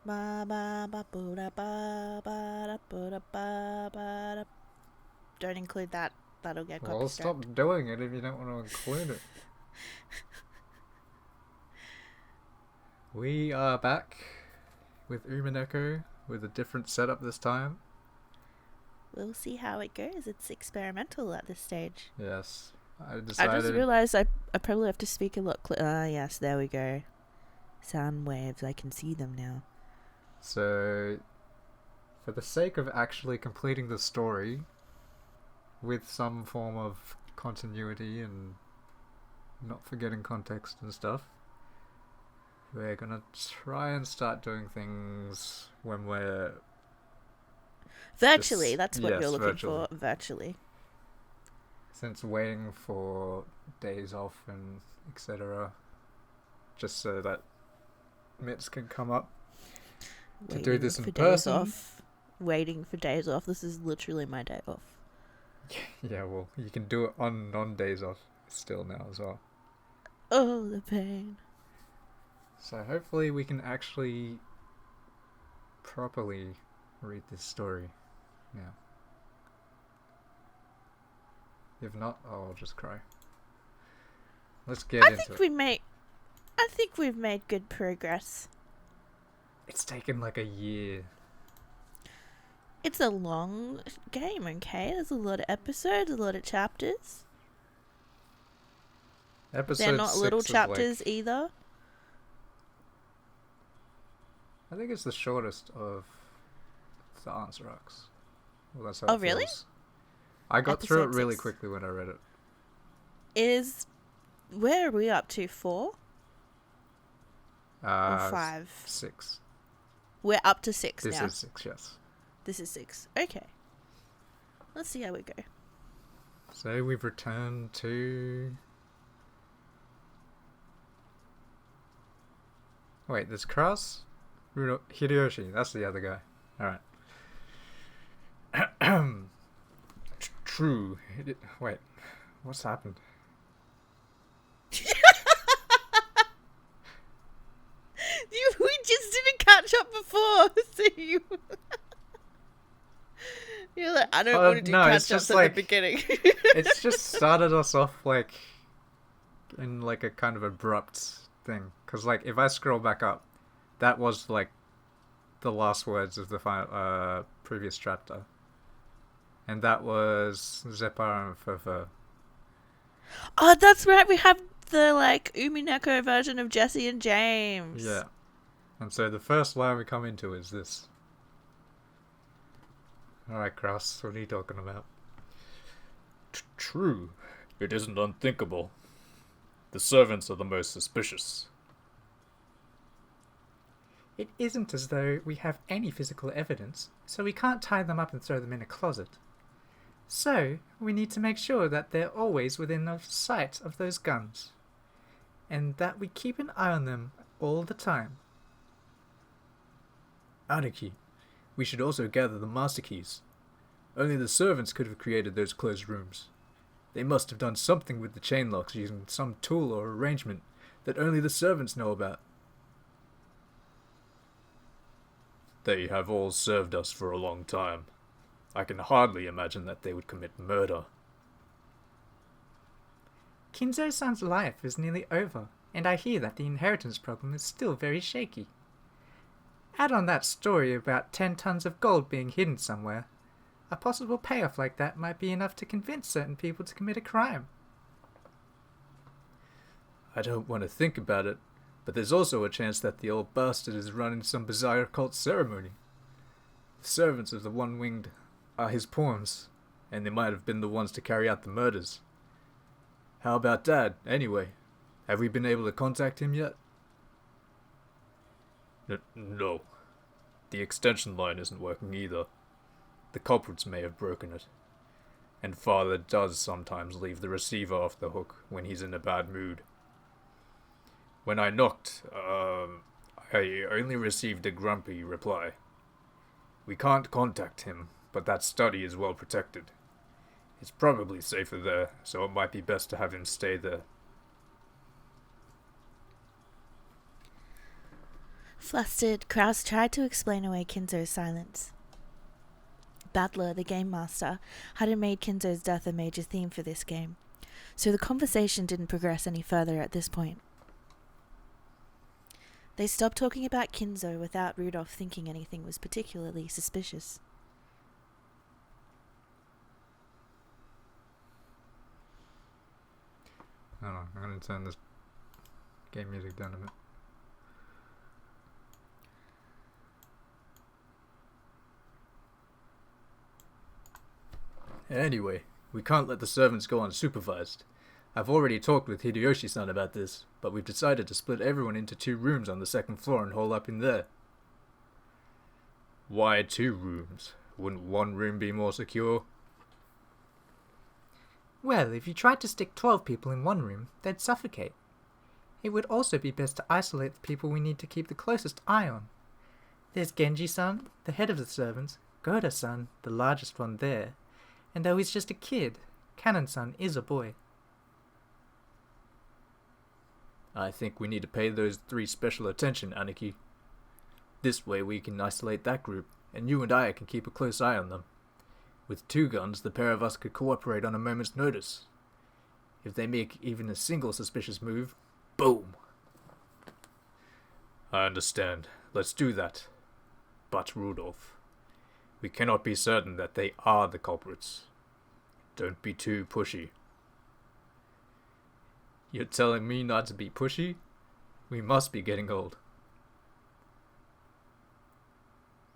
Ba ba ba boo da ba ba da boo da ba ba da. Don't include that. That'll get copy Well, striked. stop doing it if you don't want to include it. We are back with Umineko with a different setup this time. We'll see how it goes. It's experimental at this stage. Yes, I I just decided. realised I probably have to speak a lot clearer. Ah, yes, there we go. Sound waves, I can see them now. So, for the sake of actually completing the story with some form of continuity and not forgetting context and stuff, we're gonna try and start doing things when we're Virtually, just. that's what you're Yes, looking virtually. for. Virtually. Since waiting for days off and etc., just so that mitts can come up to do Waiting this in for days person. off. Waiting for days off. This is literally my day off. Yeah, well, you can do it on non days off still now as well. Oh, the pain. So hopefully we can actually properly read this story now. If not, I'll just cry. Let's get I into think it. we made. I think we've made good progress. It's taken like a year. It's a long game, okay? There's a lot of episodes, a lot of chapters. They're Episode not little 6 is like. chapters either. I think it's the shortest of the answer arcs. Well, that's how Oh, it really? feels. I got through it Episode really 6 quickly when I read it. is. Where are we up to? 4 or 5? 6. We're up to 6 This now. is 6, yes. This is 6. Okay. Let's see how we go. So we've returned to. Wait, there's Kraus? Hideyoshi, that's the other guy. Alright. True. Wait, what's happened? We just didn't catch up before, so you. You're like, I don't want to do No, it's catch ups just at the like. beginning. It's just started us off like. In like a kind of abrupt thing. Because, like, if I scroll back up, that was like the last words of the previous chapter. And that was Zepar and Furfur. Oh, that's right. We have the like Umineko version of Jesse and James. Yeah. And so the first line we come into is this. Alright, Kraus, what are you talking about? True. It isn't unthinkable. The servants are the most suspicious. It isn't as though we have any physical evidence, so we can't tie them up and throw them in a closet. So, we need to make sure that they're always within the sight of those guns. And that we keep an eye on them all the time. Anarchy. We should also gather the master keys. Only the servants could have created those closed rooms. They must have done something with the chain locks using some tool or arrangement that only the servants know about. They have all served us for a long time. I can hardly imagine that they would commit murder. Kinzo-san's life is nearly over, and I hear that the inheritance problem is still very shaky. Add on that story about 10 tons of gold being hidden somewhere. A possible payoff like that might be enough to convince certain people to commit a crime. I don't want to think about it, but there's also a chance that the old bastard is running some bizarre occult ceremony. The servants of the One-Winged are his pawns, and they might have been the ones to carry out the murders. How about Dad, anyway? Have we been able to contact him yet? No. The extension line isn't working either. The culprits may have broken it. And Father does sometimes leave the receiver off the hook when he's in a bad mood. When I knocked, I only received a grumpy reply. We can't contact him, but that study is well protected. It's probably safer there, so it might be best to have him stay there. Flustered, Kraus tried to explain away Kinzo's silence. Battler, the game master, hadn't made Kinzo's death a major theme for this game, so the conversation didn't progress any further at this point. They stopped talking about Kinzo without Rudolph thinking anything was particularly suspicious. Hold on, I'm going to turn this game music down a bit. Anyway, we can't let the servants go unsupervised. I've already talked with Hideyoshi-san about this, but we've decided to split everyone into 2 rooms on the 2nd floor and hole up in there. Why 2 rooms? Wouldn't 1 room be more secure? Well, if you tried to stick 12 people in one room, they'd suffocate. It would also be best to isolate the people we need to keep the closest eye on. There's Genji-san, the head of the servants, Goda-san, the largest one there, and though he's just a kid, Cannon-san is a boy. I think we need to pay those 3 special attention, Aniki. This way we can isolate that group, and you and I can keep a close eye on them. With 2 guns, the pair of us could cooperate on a moment's notice. If they make even a single suspicious move, boom! I understand. Let's do that. But, Rudolph, we cannot be certain that they are the culprits. Don't be too pushy. You're telling me not to be pushy? We must be getting old.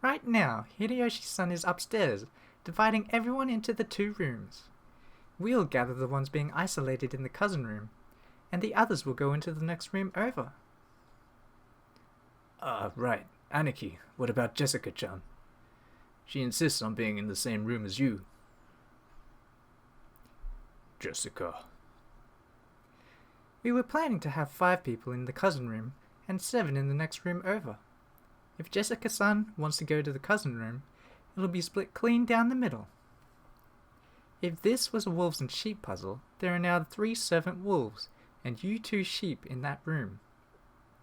Right now, Hideyoshi-san is upstairs, dividing everyone into the 2 rooms. We'll gather the ones being isolated in the cousin room, and the others will go into the next room over. Right. Aniki, what about Jessica-chan? She insists on being in the same room as you. Jessica. We were planning to have 5 people in the cousin room, and 7 in the next room over. If Jessica-san wants to go to the cousin room, it'll be split clean down the middle. If this was a wolves and sheep puzzle, there are now 3 servant wolves, and you 2 sheep in that room.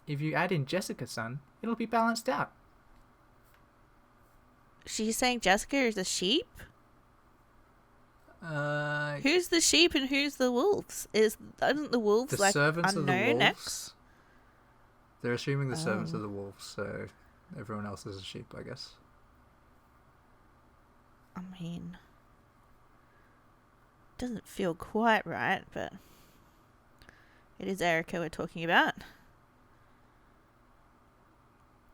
If you add in Jessica-san, it'll be balanced out. She's saying Jessica is a sheep? Uh, Who's the sheep and who's the wolves? Isn't the wolves the like servants are the unknown wolves. X? They're assuming the servants Oh. are the wolves, so everyone else is a sheep, I guess. I mean, doesn't feel quite right, but it is Erica we're talking about.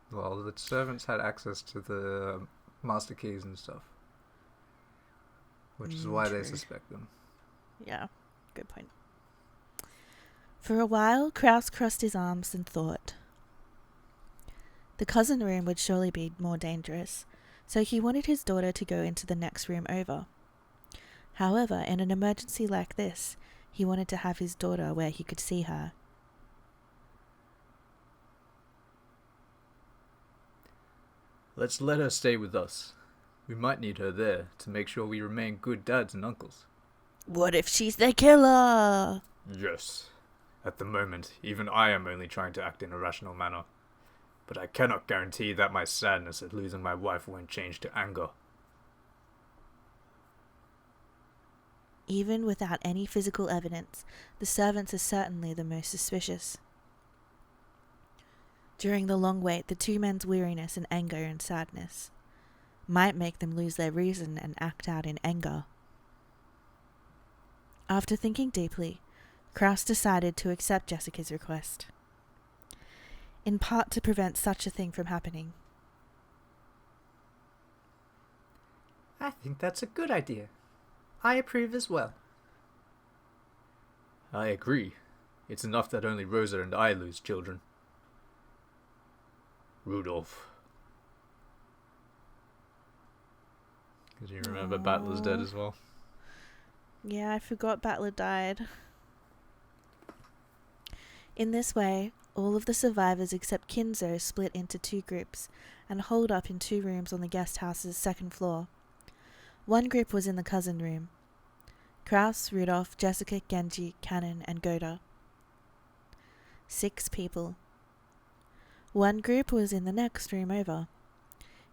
Well, the servants had access to the master keys and stuff, which is why they True. suspect them. Yeah, good point. For a while, Kraus crossed his arms and thought. The cousin room would surely be more dangerous, so he wanted his daughter to go into the next room over. However, in an emergency like this, he wanted to have his daughter where he could see her. Let's let her stay with us. We might need her there to make sure we remain good dads and uncles. What if she's the killer? Yes. At the moment, even I am only trying to act in a rational manner. But I cannot guarantee that my sadness at losing my wife won't change to anger. Even without any physical evidence, the servants are certainly the most suspicious. During the long wait, the 2 men's weariness and anger and sadness might make them lose their reason and act out in anger. After thinking deeply, Kraus decided to accept Jessica's request, in part to prevent such a thing from happening. I think that's a good idea. I approve as well. I agree. It's enough that only Rosa and I lose children. Rudolph. Because you remember Battler's dead as well. Yeah, I forgot Battler died. In this way, all of the survivors except Kinzo split into 2 groups and holed up in 2 rooms on the guest house's 2nd floor. 1 group was in the cousin room. Kraus, Rudolph, Jessica, Genji, Cannon, and Goda. 6 people. One group was in the next room over.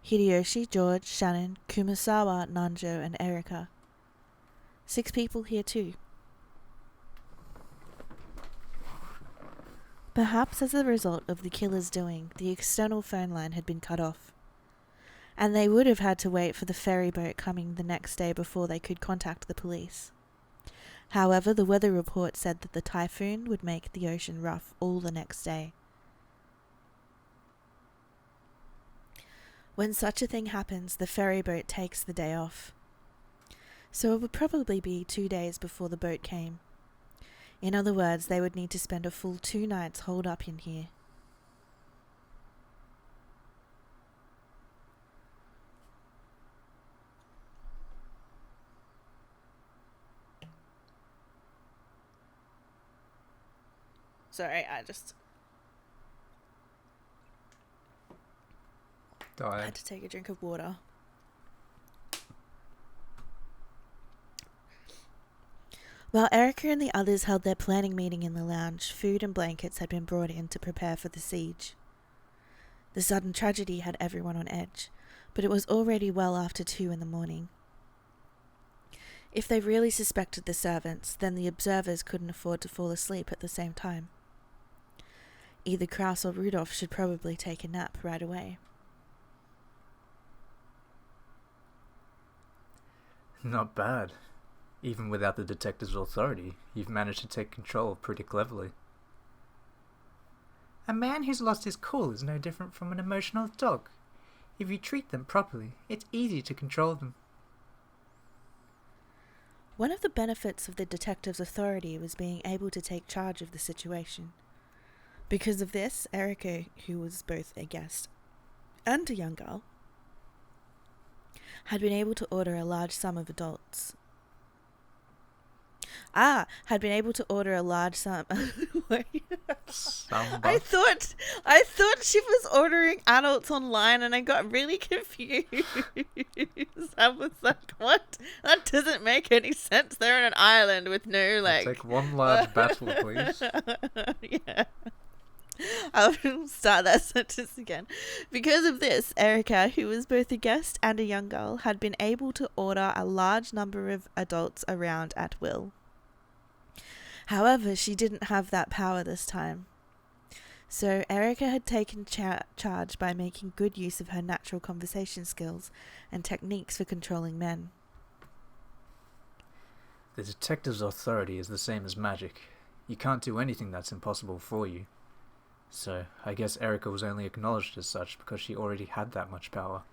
Hideyoshi, George, Shannon, Kumasawa, Nanjo, and Erika. 6 people here too. Perhaps as a result of the killer's doing, the external phone line had been cut off, and they would have had to wait for the ferry boat coming the next day before they could contact the police. However, the weather report said that the typhoon would make the ocean rough all the next day. When such a thing happens, the ferry boat takes the day off. So it would probably be 2 days before the boat came. In other words, they would need to spend a full 2 nights holed up in here. Sorry, I had to take a drink of water. While Erika and the others held their planning meeting in the lounge, food and blankets had been brought in to prepare for the siege. The sudden tragedy had everyone on edge, but it was already well after 2 in the morning. If they really suspected the servants, then the observers couldn't afford to fall asleep at the same time. Either Kraus or Rudolph should probably take a nap right away. Not bad. Even without the detective's authority, you've managed to take control pretty cleverly. A man who's lost his cool is no different from an emotional dog. If you treat them properly, it's easy to control them. One of the benefits of the detective's authority was being able to take charge of the situation. Because of this, Erika, who was both a guest and a young girl, had been able to order a large sum of adults. Had been able to order a large sum. I thought she was ordering adults online, and I got really confused. I was like, "What? That doesn't make any sense. They're on an island with no like." Take one large battle, please. Yeah. I'll start that sentence again. Because of this, Erika, who was both a guest and a young girl, had been able to order a large number of adults around at will. However, she didn't have that power this time. So Erika had taken charge by making good use of her natural conversation skills and techniques for controlling men. The detective's authority is the same as magic. You can't do anything that's impossible for you. So, I guess Erika was only acknowledged as such because she already had that much power.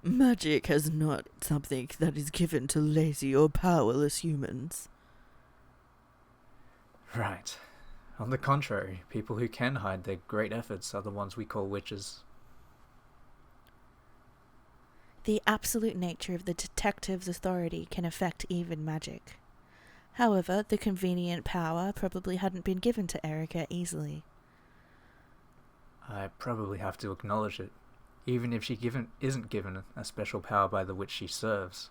Magic is not something that is given to lazy or powerless humans. Right. On the contrary, people who can hide their great efforts are the ones we call witches. The absolute nature of the detective's authority can affect even magic. However, the convenient power probably hadn't been given to Erika easily. I probably have to acknowledge it, even if she isn't given a special power by the witch she serves.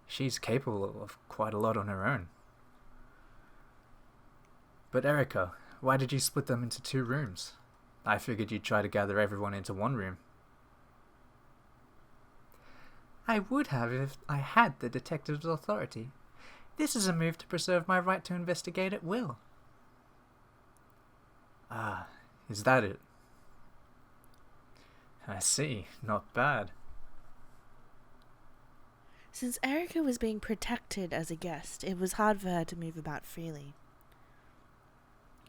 She's capable of quite a lot on her own. But Erika, why did you split them into 2 rooms? I figured you'd try to gather everyone into one room. I would have if I had the detective's authority. This is a move to preserve my right to investigate at will. Ah, is that it? I see, not bad. Since Erika was being protected as a guest, it was hard for her to move about freely.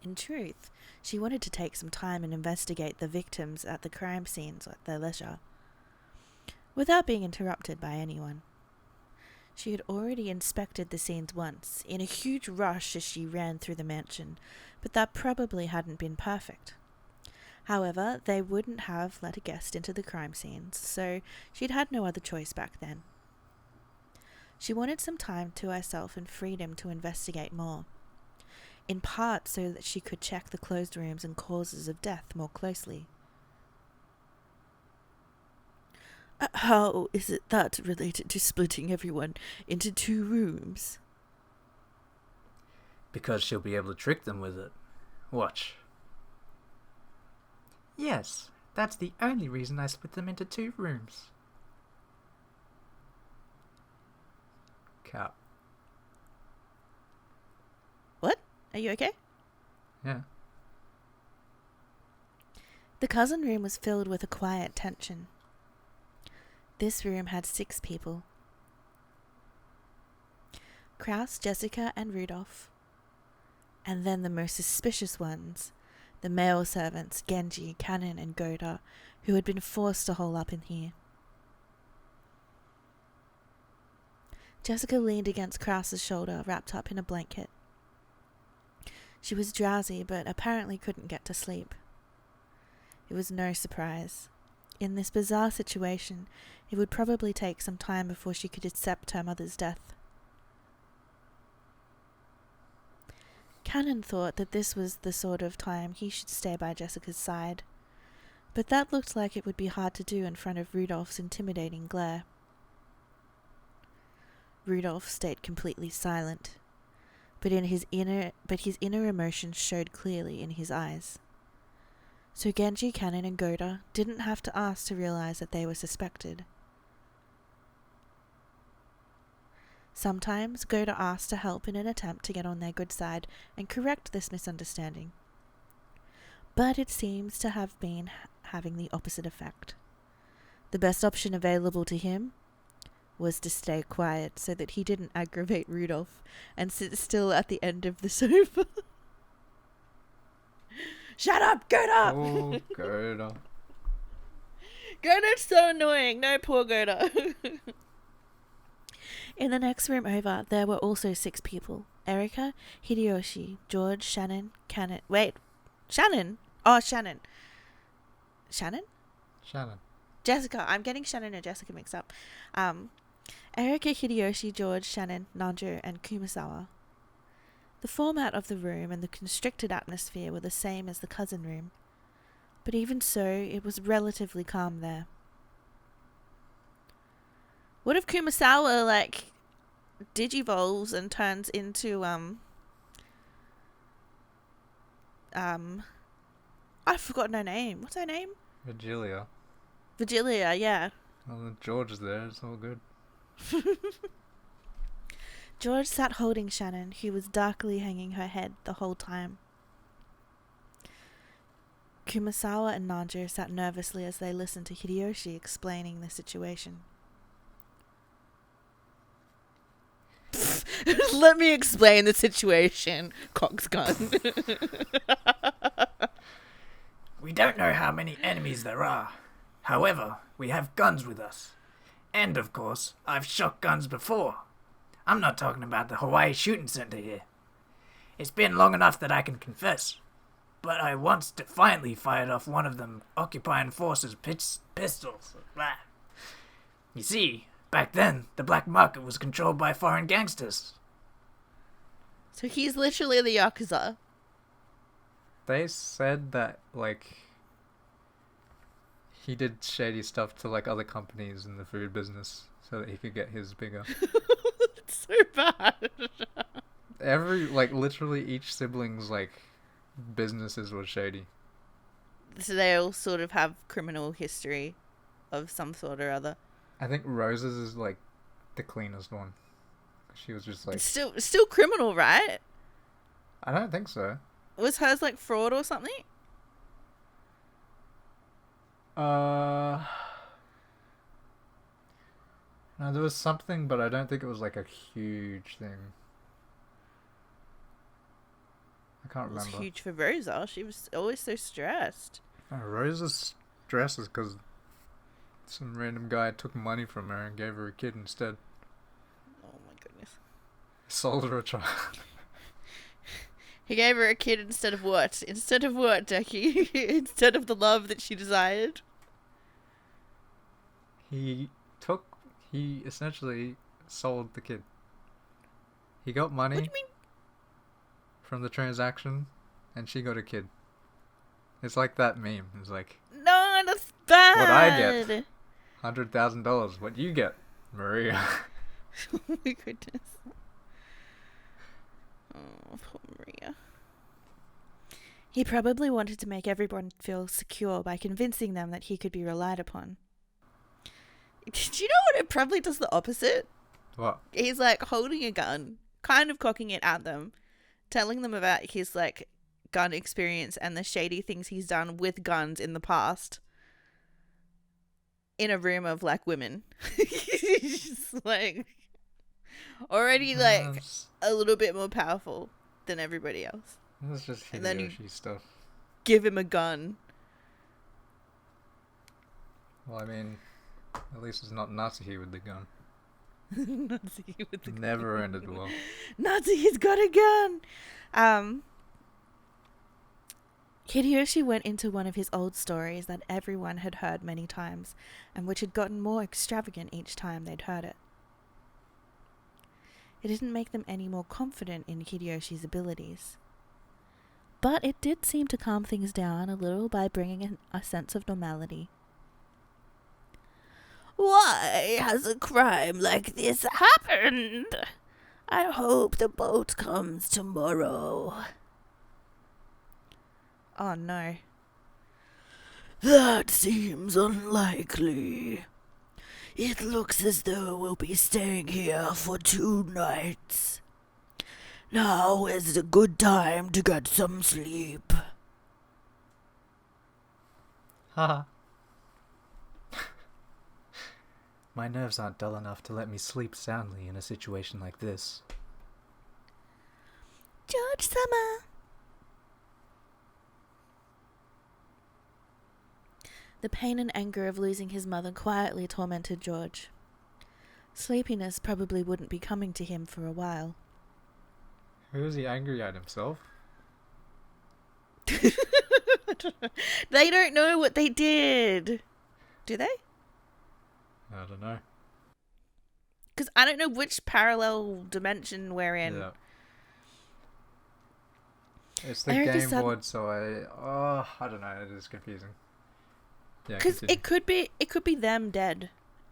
In truth, she wanted to take some time and investigate the victims at the crime scenes at their leisure, without being interrupted by anyone. She had already inspected the scenes once, in a huge rush as she ran through the mansion, but that probably hadn't been perfect. However, they wouldn't have let a guest into the crime scenes, so she'd had no other choice back then. She wanted some time to herself and freedom to investigate more, in part so that she could check the closed rooms and causes of death more closely. How is it that related to splitting everyone into 2 rooms? Because she'll be able to trick them with it. Watch. Yes, that's the only reason I split them into 2 rooms. Cap. What? Are you okay? Yeah. The cousin room was filled with a quiet tension. This room had 6 people. Kraus, Jessica, and Rudolph. And then the most suspicious ones, the male servants, Genji, Kanon, and Goda, who had been forced to hole up in here. Jessica leaned against Kraus's shoulder, wrapped up in a blanket. She was drowsy, but apparently couldn't get to sleep. It was no surprise. In this bizarre situation, it would probably take some time before she could accept her mother's death. Kanon thought that this was the sort of time he should stay by Jessica's side, but that looked like it would be hard to do in front of Rudolph's intimidating glare. Rudolph stayed completely silent, but his inner emotions showed clearly in his eyes. So Genji, Kanon, and Goda didn't have to ask to realize that they were suspected. Sometimes Goda asked to help in an attempt to get on their good side and correct this misunderstanding. But it seems to have been having the opposite effect. The best option available to him was to stay quiet so that he didn't aggravate Rudolph and sit still at the end of the sofa. Shut up, Goda! Oh, Goda. Goda's so annoying. No, poor Goda. In the next room over, there were also 6 people. Erika, Hideyoshi, George, Shannon, Kanon... Wait. Shannon? Oh, Shannon. Shannon? Shannon. Jessica. I'm getting Shannon and Jessica mixed up. Erika, Hideyoshi, George, Shannon, Nanjo, and Kumasawa. The format of the room and the constricted atmosphere were the same as the cousin room. But even so, it was relatively calm there. What if Kumasawa, digivolves and turns into, I've forgotten her name. What's her name? Virgilia. Virgilia, yeah. Well, then George is there. It's all good. George sat holding Shannon, who was darkly hanging her head the whole time. Kumasawa and Nanjo sat nervously as they listened to Hideyoshi explaining the situation. Let me explain the situation, Cock's gun. We don't know how many enemies there are. However, we have guns with us. And of course, I've shot guns before. I'm not talking about the Hawaii shooting center here. It's been long enough that I can confess. But I once defiantly fired off one of them occupying forces' pistols. Blah. You see, back then, the black market was controlled by foreign gangsters. So he's literally the Yakuza. They said that, he did shady stuff to, other companies in the food business so that he could get his bigger. It's so bad. Literally each sibling's, businesses were shady. So they all sort of have criminal history of some sort or other. I think Rose's is, the cleanest one. She was just, It's still criminal, right? I don't think so. Was hers, fraud or something? No, there was something, but I don't think it was, a huge thing. I can't remember. It was huge for Rosa. She was always so stressed. Rose's stress is because some random guy took money from her and gave her a kid instead. Oh my goodness. Sold her a child. He gave her a kid instead of what? Instead of what, Jackie? Instead of the love that she desired? He essentially sold the kid. He got money What do you mean? from the transaction, and she got a kid. It's like that meme. It's like, No, that's bad. what I get, $100,000. What you get, Maria? Oh my goodness. Oh, poor Maria. He probably wanted to make everyone feel secure by convincing them that he could be relied upon. Do you know what? It probably does the opposite. What? He's like holding a gun, kind of cocking it at them, telling them about his like gun experience and the shady things he's done with guns in the past in a room of like women. He's just like already like a little bit more powerful than everybody else. That's just And then you- Hideyoshi stuff. Give him a gun. Well, I mean, at least it's not Natsuhi with the gun. Nazi with the Never ended well. Nazi, he's got a gun. Hideyoshi went into one of his old stories that everyone had heard many times, and which had gotten more extravagant each time they'd heard it. It didn't make them any more confident in Hideyoshi's abilities. But it did seem to calm things down a little by bringing in a sense of normality. Why has a crime like this happened? I hope the boat comes tomorrow. Oh no. That seems unlikely. It looks as though we'll be staying here for 2 nights. Now is a good time to get some sleep. Haha. My nerves aren't dull enough to let me sleep soundly in a situation like this. George-sama. The pain and anger of losing his mother quietly tormented George. Sleepiness probably wouldn't be coming to him for a while. Who is he angry at himself? They don't know what they did. Do they? I don't know. Because I don't know which parallel dimension we're in. Yeah. It's the Erica game said- board, so I don't know. It is confusing. Yeah, Because continue. it could be them dead,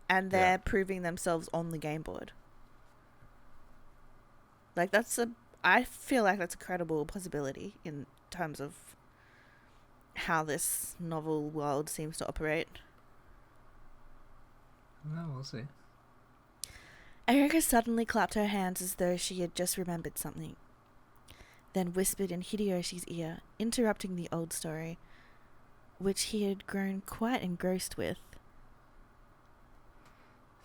and they're Yeah. proving themselves on the game board. Like I feel like that's a credible possibility in terms of how this novel world seems to operate. No, we'll see. Erica suddenly clapped her hands as though she had just remembered something, then whispered in Hideyoshi's ear, interrupting the old story, which he had grown quite engrossed with.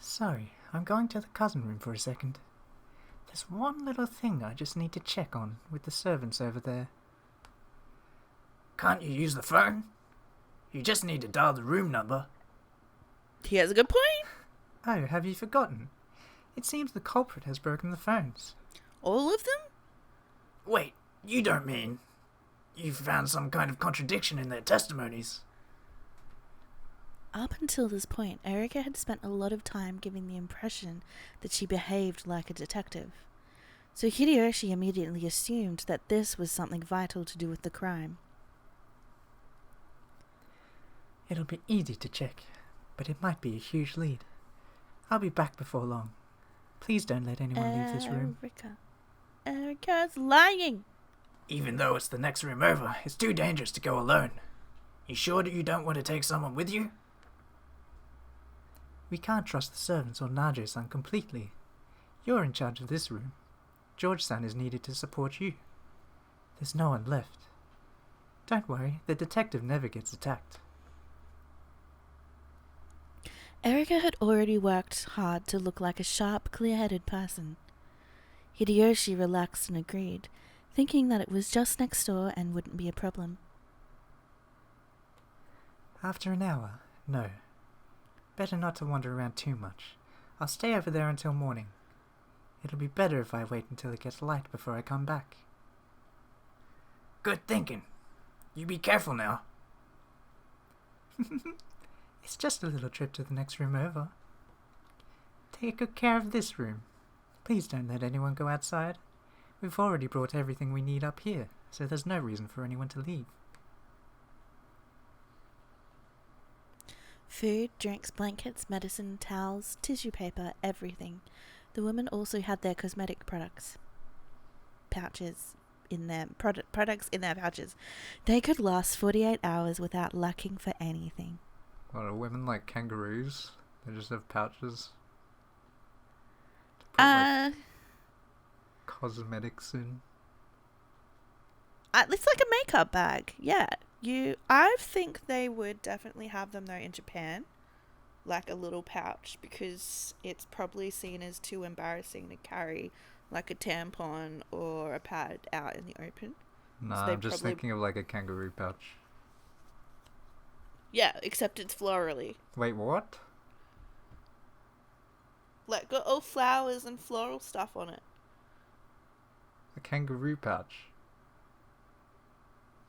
Sorry, I'm going to the cousin room for a second. There's one little thing I just need to check on with the servants over there. Can't you use the phone? You just need to dial the room number. He has a good point. Oh, have you forgotten? It seems the culprit has broken the phones. All of them? Wait, you don't mean you found some kind of contradiction in their testimonies? Up until this point, Erica had spent a lot of time giving the impression that she behaved like a detective. So Hideyoshi immediately assumed that this was something vital to do with the crime. It'll be easy to check, but it might be a huge lead. I'll be back before long. Please don't let anyone leave this room. Erica's lying. Even though it's the next room over, it's too dangerous to go alone. You sure that you don't want to take someone with you? We can't trust the servants or Najo-san completely. You're in charge of this room. George-san is needed to support you. There's no one left. Don't worry, the detective never gets attacked. Erica had already worked hard to look like a sharp, clear-headed person. Hideyoshi relaxed and agreed, thinking that it was just next door and wouldn't be a problem. After an hour, no. Better not to wander around too much. I'll stay over there until morning. It'll be better if I wait until it gets light before I come back. Good thinking. You be careful now. It's just a little trip to the next room over. Take good care of this room. Please don't let anyone go outside. We've already brought everything we need up here, so there's no reason for anyone to leave. Food, drinks, blankets, medicine, towels, tissue paper, everything. The women also had their cosmetic products. Pouches, in their products in their pouches, they could last 48 hours without lacking for anything. What, are women like kangaroos? They just have pouches to put cosmetics in. It's like a makeup bag. Yeah, I think they would definitely have them though in Japan, like a little pouch, because it's probably seen as too embarrassing to carry like a tampon or a pad out in the open. Nah, So I'm just thinking of like a kangaroo pouch. Yeah, except it's florally. Wait, what? Like got all flowers and floral stuff on it. A kangaroo pouch.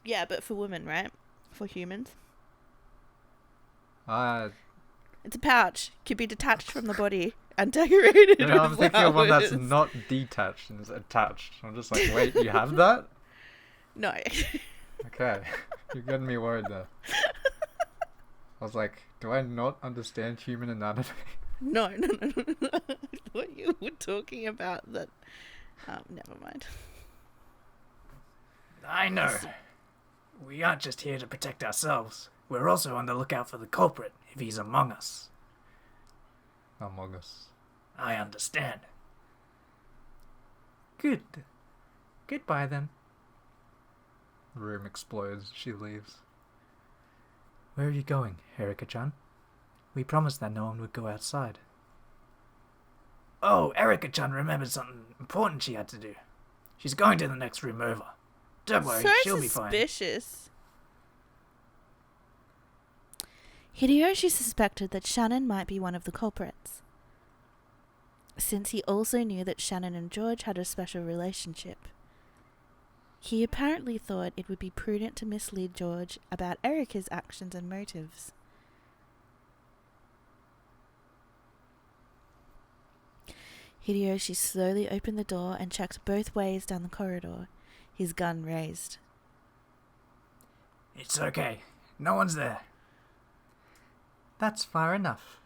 Yeah, but for women, right? For humans. It's a pouch. Could be detached from the body and decorated with I'm thinking of one that's flowers. not detached and is attached. I'm just like, wait, you have that? No. Okay. You're getting me worried there. I was like, do I not understand human anatomy? No. I thought you were talking about that. Never mind. I know. We aren't just here to protect ourselves. We're also on the lookout for the culprit, if he's among us. Among us. I understand. Good. Goodbye, then. The room explodes. She leaves. Where are you going, Erika-chan? We promised that no one would go outside. Oh, Erika-chan remembered something important she had to do. She's going to the next room over. Don't worry, she'll be fine. Suspicious. Hideyoshi suspected that Shannon might be one of the culprits, since he also knew that Shannon and George had a special relationship. He apparently thought it would be prudent to mislead George about Erika's actions and motives. Hideyoshi slowly opened the door and checked both ways down the corridor, his gun raised. It's okay. No one's there. That's far enough.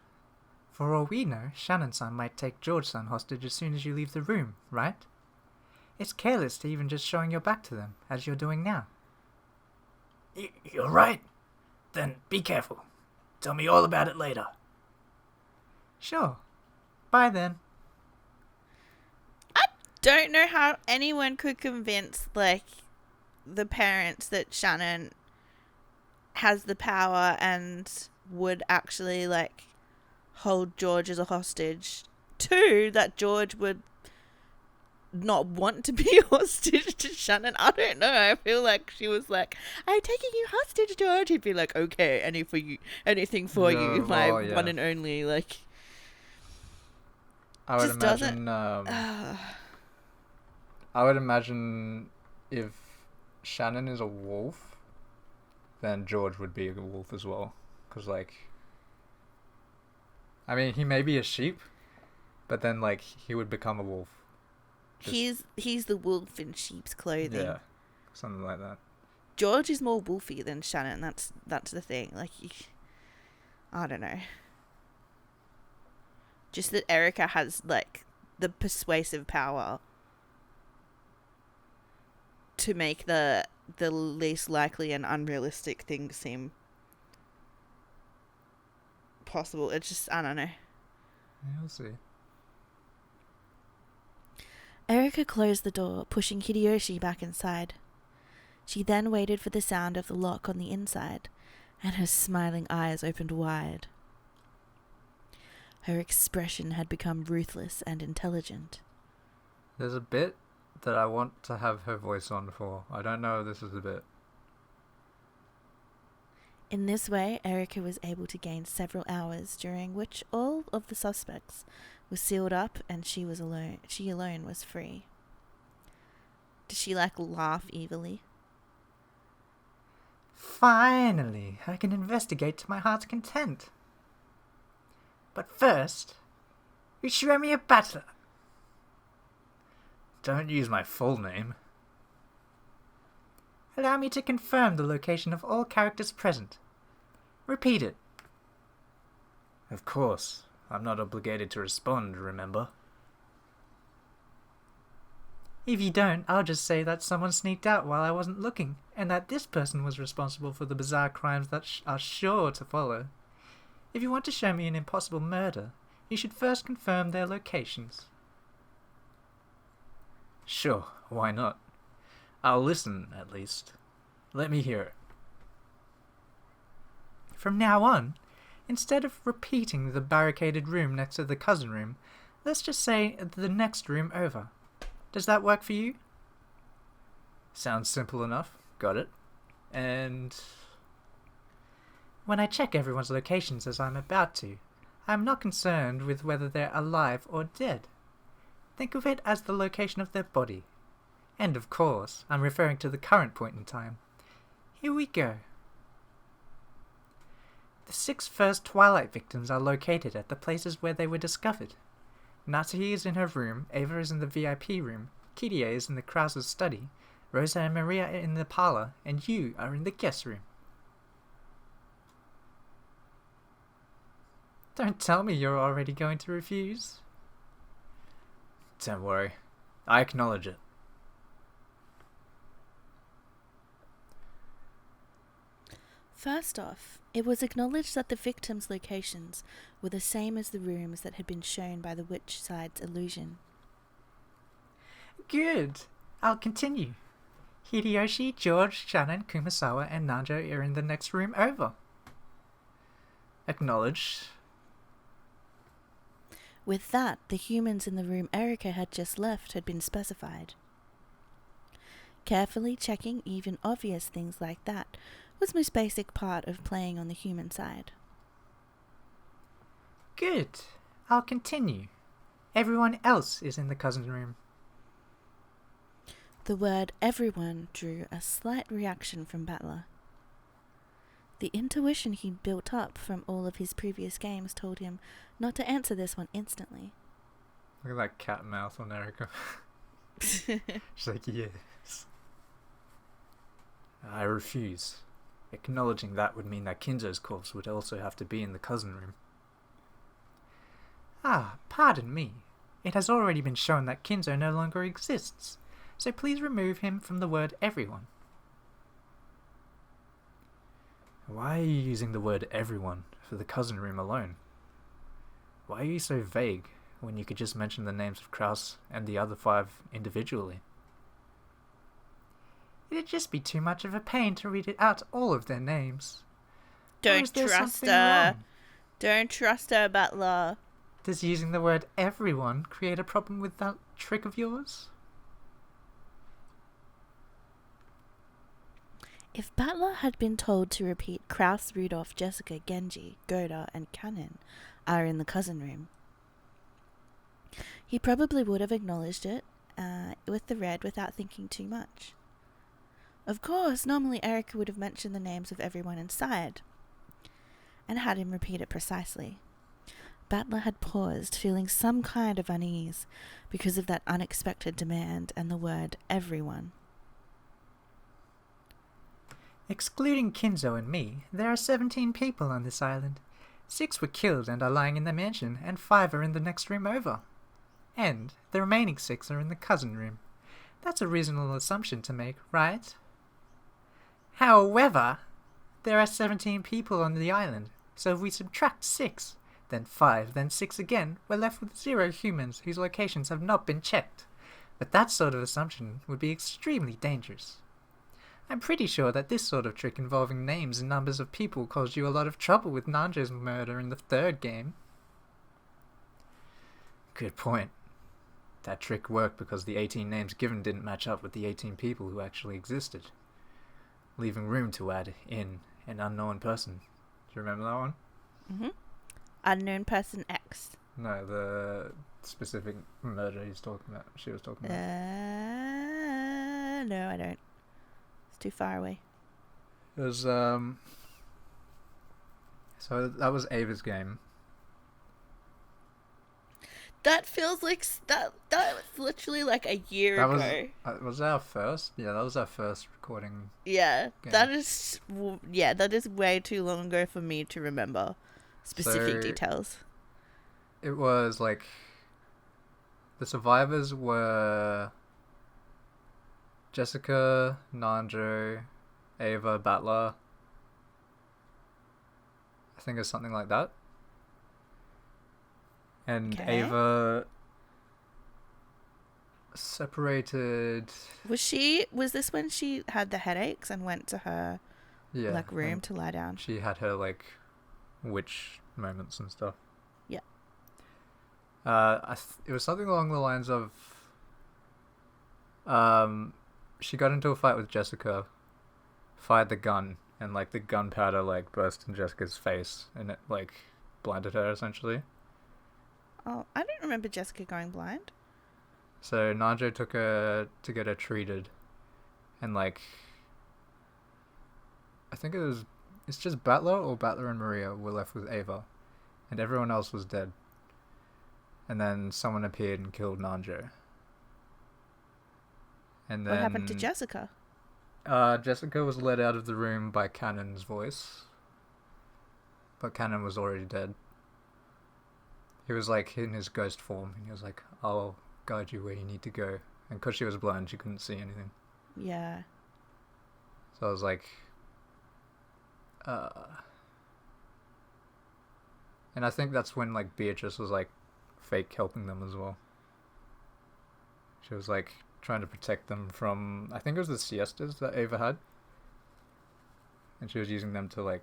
For all we know, Shannon-san might take George-san hostage as soon as you leave the room, right? It's careless to even just showing your back to them, as you're doing now. You're right. Then be careful. Tell me all about it later. Sure. Bye then. Don't know how anyone could convince, like, the parents that Shannon has the power and would actually, like, hold George as a hostage. Two, that George would not want to be hostage to Shannon. I don't know. I feel like she was like, I'm taking you hostage, George. He'd be like, okay, anything for you, my one and only. Like, I would just imagine. I would imagine if Shannon is a wolf, then George would be a wolf as well. Because, like, I mean, he may be a sheep, but then, like, he would become a wolf. He's the wolf in sheep's clothing. Yeah, something like that. George is more wolfy than Shannon. That's the thing. Like, I don't know. Just that Erika has, like, the persuasive power to make the least likely and unrealistic thing seem possible. It's just, I don't know. Yeah, we'll see. Erika closed the door, pushing Hideyoshi back inside. She then waited for the sound of the lock on the inside, and her smiling eyes opened wide. Her expression had become ruthless and intelligent. There's a bit that I want to have her voice on for. I don't know if this is the bit. In this way, Erika was able to gain several hours, during which all of the suspects were sealed up and she alone was free. Did she, like, laugh evilly? Finally, I can investigate to my heart's content. But first, you show me a battler. Don't use my full name. Allow me to confirm the location of all characters present. Repeat it. Of course, I'm not obligated to respond, remember? If you don't, I'll just say that someone sneaked out while I wasn't looking, and that this person was responsible for the bizarre crimes that are sure to follow. If you want to show me an impossible murder, you should first confirm their locations. Sure, why not? I'll listen, at least. Let me hear it. From now on, instead of repeating the barricaded room next to the cousin room, let's just say the next room over. Does that work for you? Sounds simple enough. Got it. And... When I check everyone's locations as I'm about to, I am not concerned with whether they're alive or dead. Think of it as the location of their body. And of course, I'm referring to the current point in time. Here we go. The 6 first Twilight victims are located at the places where they were discovered. Natsuhi is in her room, Ava is in the VIP room, Kirie is in the Krause's study, Rosa and Maria are in the parlor, and you are in the guest room. Don't tell me you're already going to refuse. Don't worry. I acknowledge it. First off, it was acknowledged that the victims' locations were the same as the rooms that had been shown by the witch side's illusion. Good. I'll continue. Hideyoshi, George, Shannon, Kumasawa, and Nanjo are in the next room over. Acknowledged. With that, the humans in the room Erika had just left had been specified. Carefully checking even obvious things like that was most basic part of playing on the human side. Good. I'll continue. Everyone else is in the cousin room. The word everyone drew a slight reaction from Battler. The intuition he'd built up from all of his previous games told him not to answer this one instantly. Look at that cat mouth on Erika. She's like, yes. I refuse. Acknowledging that would mean that Kinzo's corpse would also have to be in the cousin room. Ah, pardon me. It has already been shown that Kinzo no longer exists, so please remove him from the word everyone. Why are you using the word everyone for the cousin room alone? Why are you so vague when you could just mention the names of Kraus and the other 5 individually? It'd just be too much of a pain to read it out all of their names. Don't trust her. Don't trust her, Battler. Does using the word everyone create a problem with that trick of yours? If Battler had been told to repeat Kraus, Rudolph, Jessica, Genji, Goda, and Cannon are in the cousin room, he probably would have acknowledged it with the red without thinking too much. Of course, normally Erika would have mentioned the names of everyone inside and had him repeat it precisely. Battler had paused, feeling some kind of unease because of that unexpected demand and the word everyone. Excluding Kinzo and me, there are 17 people on this island. 6 were killed and are lying in the mansion, and 5 are in the next room over. And the remaining 6 are in the cousin room. That's a reasonable assumption to make, right? However, there are 17 people on the island, so if we subtract 6, then 5, then 6 again, we're left with 0 humans whose locations have not been checked. But that sort of assumption would be extremely dangerous. I'm pretty sure that this sort of trick involving names and numbers of people caused you a lot of trouble with Nanjo's murder in the 3rd game. Good point. That trick worked because the 18 names given didn't match up with the 18 people who actually existed, leaving room to add in an unknown person. Do you remember that one? Mm-hmm. Unknown person X. No, the specific murder he's talking about. She was talking about. No, I don't. It's too far away. It was so that was Ava's game. That feels like that was literally like a year ago. Was our first? Yeah, that was our first recording. Yeah, game. that is way too long ago for me to remember specific details. It was like the survivors were Jessica, Nanjo, Ava, Battler. I think it's something like that. And Okay. Ava separated. Was this when she had the headaches and went to her Yeah. room and to lie down? She had her witch moments and stuff. Yeah. It was something along the lines of. She got into a fight with Jessica, fired the gun, and the gunpowder burst in Jessica's face, and it blinded her essentially. Oh, I don't remember Jessica going blind. So Nanjo took her to get her treated, and I think it's just Battler and Maria were left with Ava, and everyone else was dead. And then someone appeared and killed Nanjo. And then What happened to Jessica? Jessica was led out of the room by Cannon's voice, but Cannon was already dead. He was in his ghost form, and he was like, "I'll guide you where you need to go." And because she was blind, she couldn't see anything. Yeah. So I was like, and I think that's when Beatrice was fake helping them as well. She was trying to protect them from, I think it was the siestas that Ava had, and she was using them to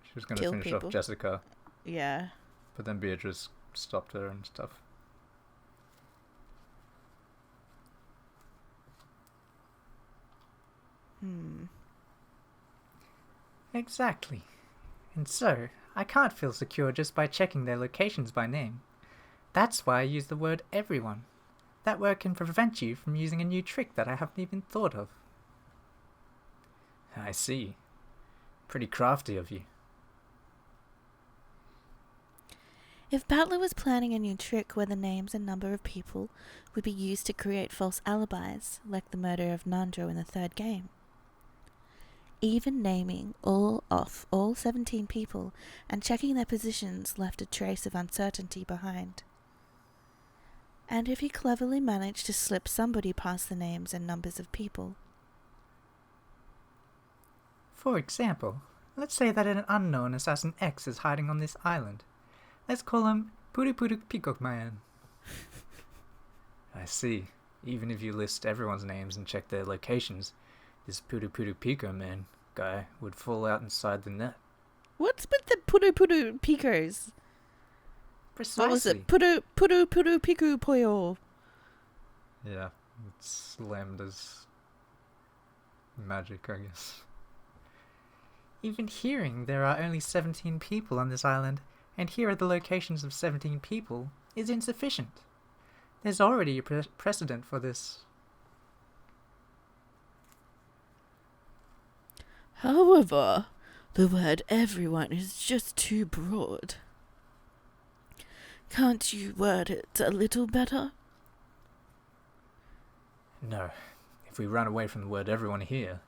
she was going to Kill finish people. off Jessica, Yeah. but then Beatrice stopped her and stuff. Exactly. And so, I can't feel secure just by checking their locations by name. That's why I use the word everyone. That word can prevent you from using a new trick that I haven't even thought of. I see. Pretty crafty of you. If Battler was planning a new trick where the names and number of people would be used to create false alibis, like the murder of Nanjo in the third game, even naming all 17 people and checking their positions left a trace of uncertainty behind. And if he cleverly managed to slip somebody past the names and numbers of people. For example, let's say that an unknown Assassin X is hiding on this island. Let's call him Puru Puru Peacock Man. I see. Even if you list everyone's names and check their locations, this Puru Puru Pico Man guy would fall out inside the net. What's with the Puru Puru Picos? Precisely. What was it? Puru Piku Poyo. Yeah, it's slammed as magic, I guess. Even hearing there are only 17 people on this island, and here are the locations of 17 people, is insufficient. There's already a precedent for this. However, the word everyone is just too broad. Can't you word it a little better? No. If we run away from the word everyone here,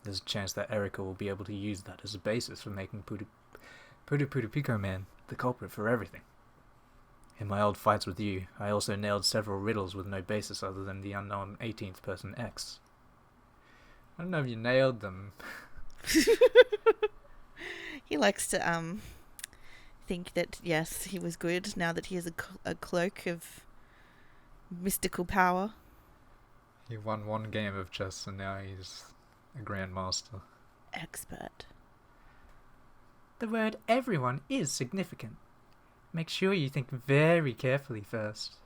there's a chance that Erika will be able to use that as a basis for making Puru Pico Man the culprit for everything. In my old fights with you, I also nailed several riddles with no basis other than the unknown 18th person X. I don't know if you nailed them. He likes to think that, yes, he was good now that he has a cloak of mystical power. He won one game of chess and now he's a grandmaster. Expert. The word everyone is significant. Make sure you think very carefully first.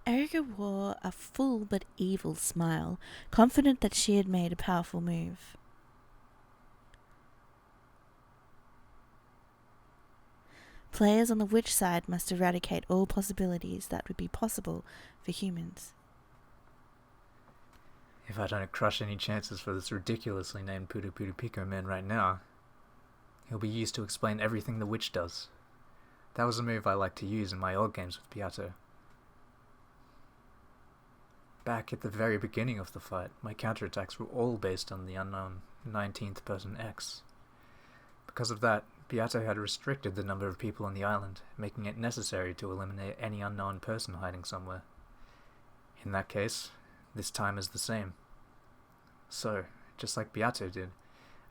Erika wore a full but evil smile, confident that she had made a powerful move. Players on the witch side must eradicate all possibilities that would be possible for humans. If I don't crush any chances for this ridiculously named Puru Pico Man right now, he'll be used to explain everything the witch does. That was a move I liked to use in my old games with Piato. Back at the very beginning of the fight, my counterattacks were all based on the unknown 19th person X. Because of that, Beato had restricted the number of people on the island, making it necessary to eliminate any unknown person hiding somewhere. In that case, this time is the same. So, just like Beato did,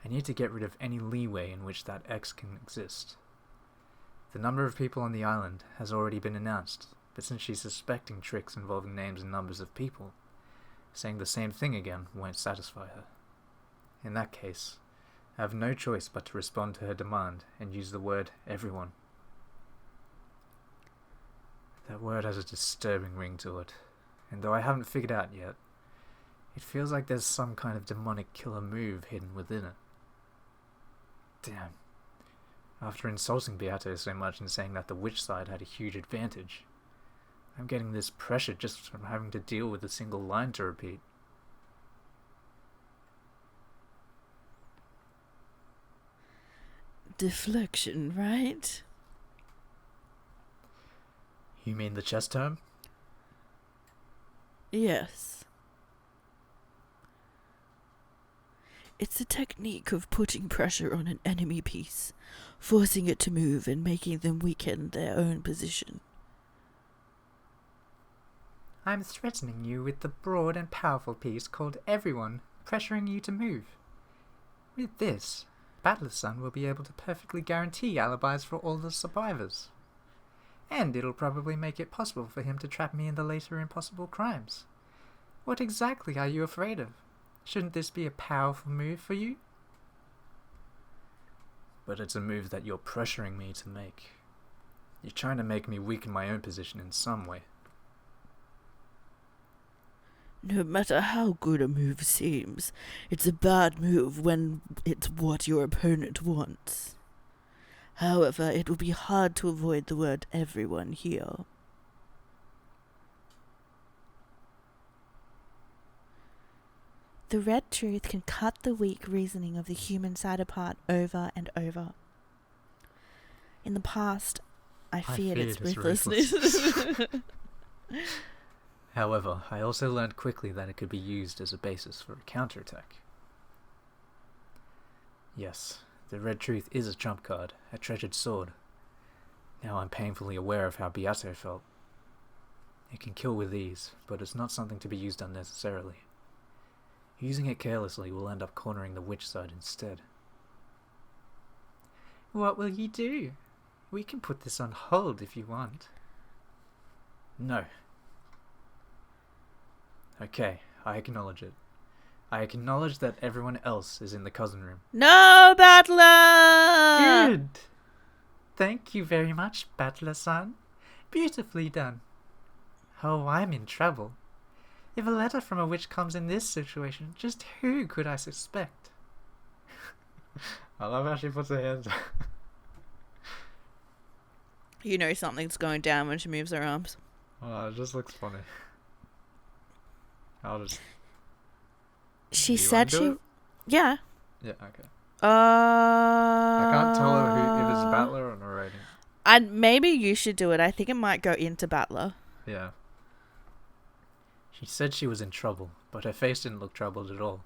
I need to get rid of any leeway in which that X can exist. The number of people on the island has already been announced, but since she's suspecting tricks involving names and numbers of people, saying the same thing again won't satisfy her. In that case, I have no choice but to respond to her demand and use the word everyone. That word has a disturbing ring to it, and though I haven't figured out yet, it feels like there's some kind of demonic killer move hidden within it. Damn. After insulting Beato so much and saying that the witch side had a huge advantage, I'm getting this pressure just from having to deal with a single line to repeat. Deflection, right? You mean the chess term? Yes. It's a technique of putting pressure on an enemy piece, forcing it to move and making them weaken their own position. I'm threatening you with the broad and powerful piece called everyone, pressuring you to move. With this, Battler's son will be able to perfectly guarantee alibis for all the survivors. And it'll probably make it possible for him to trap me in the later impossible crimes. What exactly are you afraid of? Shouldn't this be a powerful move for you? But it's a move that you're pressuring me to make. You're trying to make me weaken my own position in some way. No matter how good a move seems, it's a bad move when it's what your opponent wants. However, it will be hard to avoid the word everyone here. The red truth can cut the weak reasoning of the human side apart over and over. In the past, I feared its ruthlessness. However, I also learned quickly that it could be used as a basis for a counterattack. Yes, the red truth is a trump card, a treasured sword. Now I'm painfully aware of how Beato felt. It can kill with ease, but it's not something to be used unnecessarily. Using it carelessly will end up cornering the witch side instead. What will you do? We can put this on hold if you want. No. Okay, I acknowledge it. I acknowledge that everyone else is in the cousin room. No, Battler! Good! Thank you very much, Battler-san. Beautifully done. Oh, I'm in trouble. If a letter from a witch comes in this situation, just who could I suspect? I love how she puts her hands up. You know something's going down when she moves her arms. Oh, it just looks funny. I'll just... She Do you said wanna do she... it? Yeah. Yeah, okay. I I can't tell her if it's Battler or narrating. And maybe you should do it. I think it might go into Battler. Yeah. She said she was in trouble, but her face didn't look troubled at all.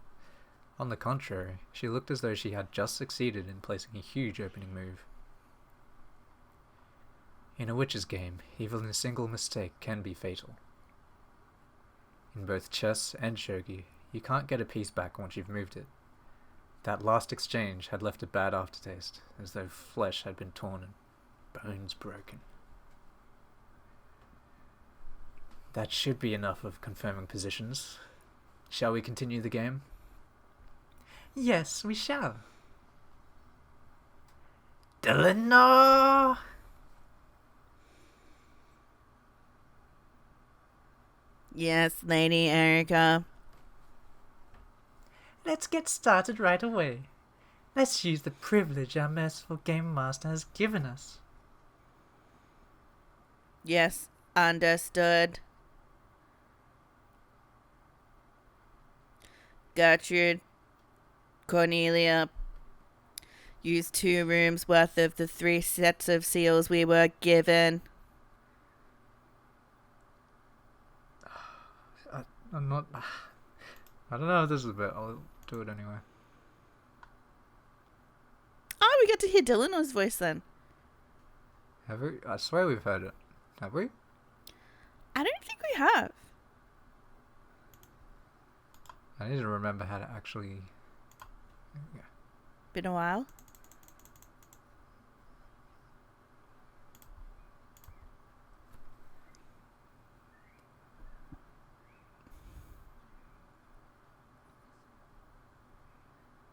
On the contrary, she looked as though she had just succeeded in placing a huge opening move. In a witch's game, even a single mistake can be fatal. In both chess and shogi, you can't get a piece back once you've moved it. That last exchange had left a bad aftertaste, as though flesh had been torn and bones broken. That should be enough of confirming positions. Shall we continue the game? Yes, we shall. Delano! Yes, Lady Erica. Let's get started right away. Let's use the privilege our merciful game master has given us. Yes, understood. Gertrude, Cornelia, use 2 rooms worth of the 3 sets of seals we were given. I'm not... I don't know if this is a bit. I'll do it anyway. I we get to hear Dylanor's voice then. Have we? I swear we've heard it. Have we? I don't think we have. I need to remember how to actually... Yeah. Been a while.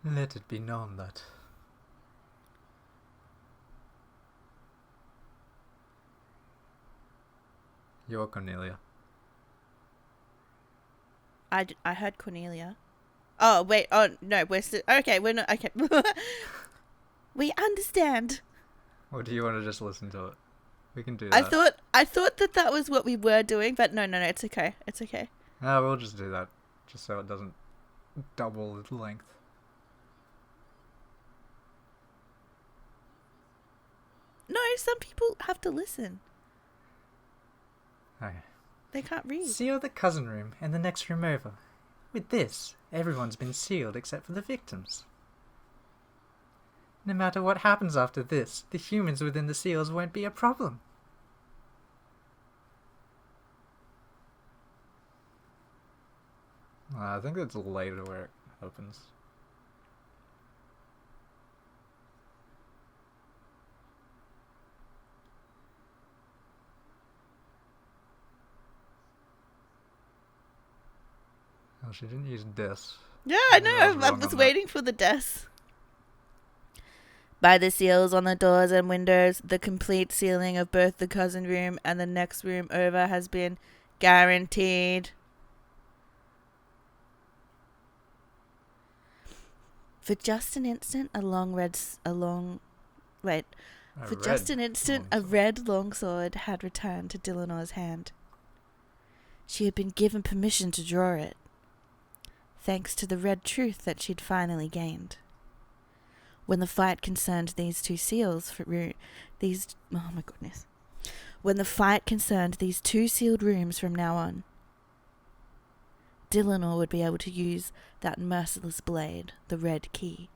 Let it be known that... You're Cornelia. I heard Cornelia. Oh, wait. Oh, no. We're still... Okay, we're not... Okay. We understand. Or do you want to just listen to it? We can do that. I thought that was what we were doing, but no, it's okay. It's okay. No, we'll just do that. Just so it doesn't double its length. No, some people have to listen. Okay. They can't read. Seal the cousin room and the next room over. With this, everyone's been sealed except for the victims. No matter what happens after this, the humans within the seals won't be a problem. I think it's later where it opens. Oh, she didn't use this. Yeah, I Maybe know. I I was wrong was on waiting for the death. By the seals on the doors and windows, the complete sealing of both the cousin room and the next room over has been guaranteed. For just an instant, a red longsword had returned to Dylanor's hand. She had been given permission to draw it, thanks to the red truth that she'd finally gained. When the fight concerned these two seals When the fight concerned these two sealed rooms from now on, Dylanor would be able to use that merciless blade, the red key.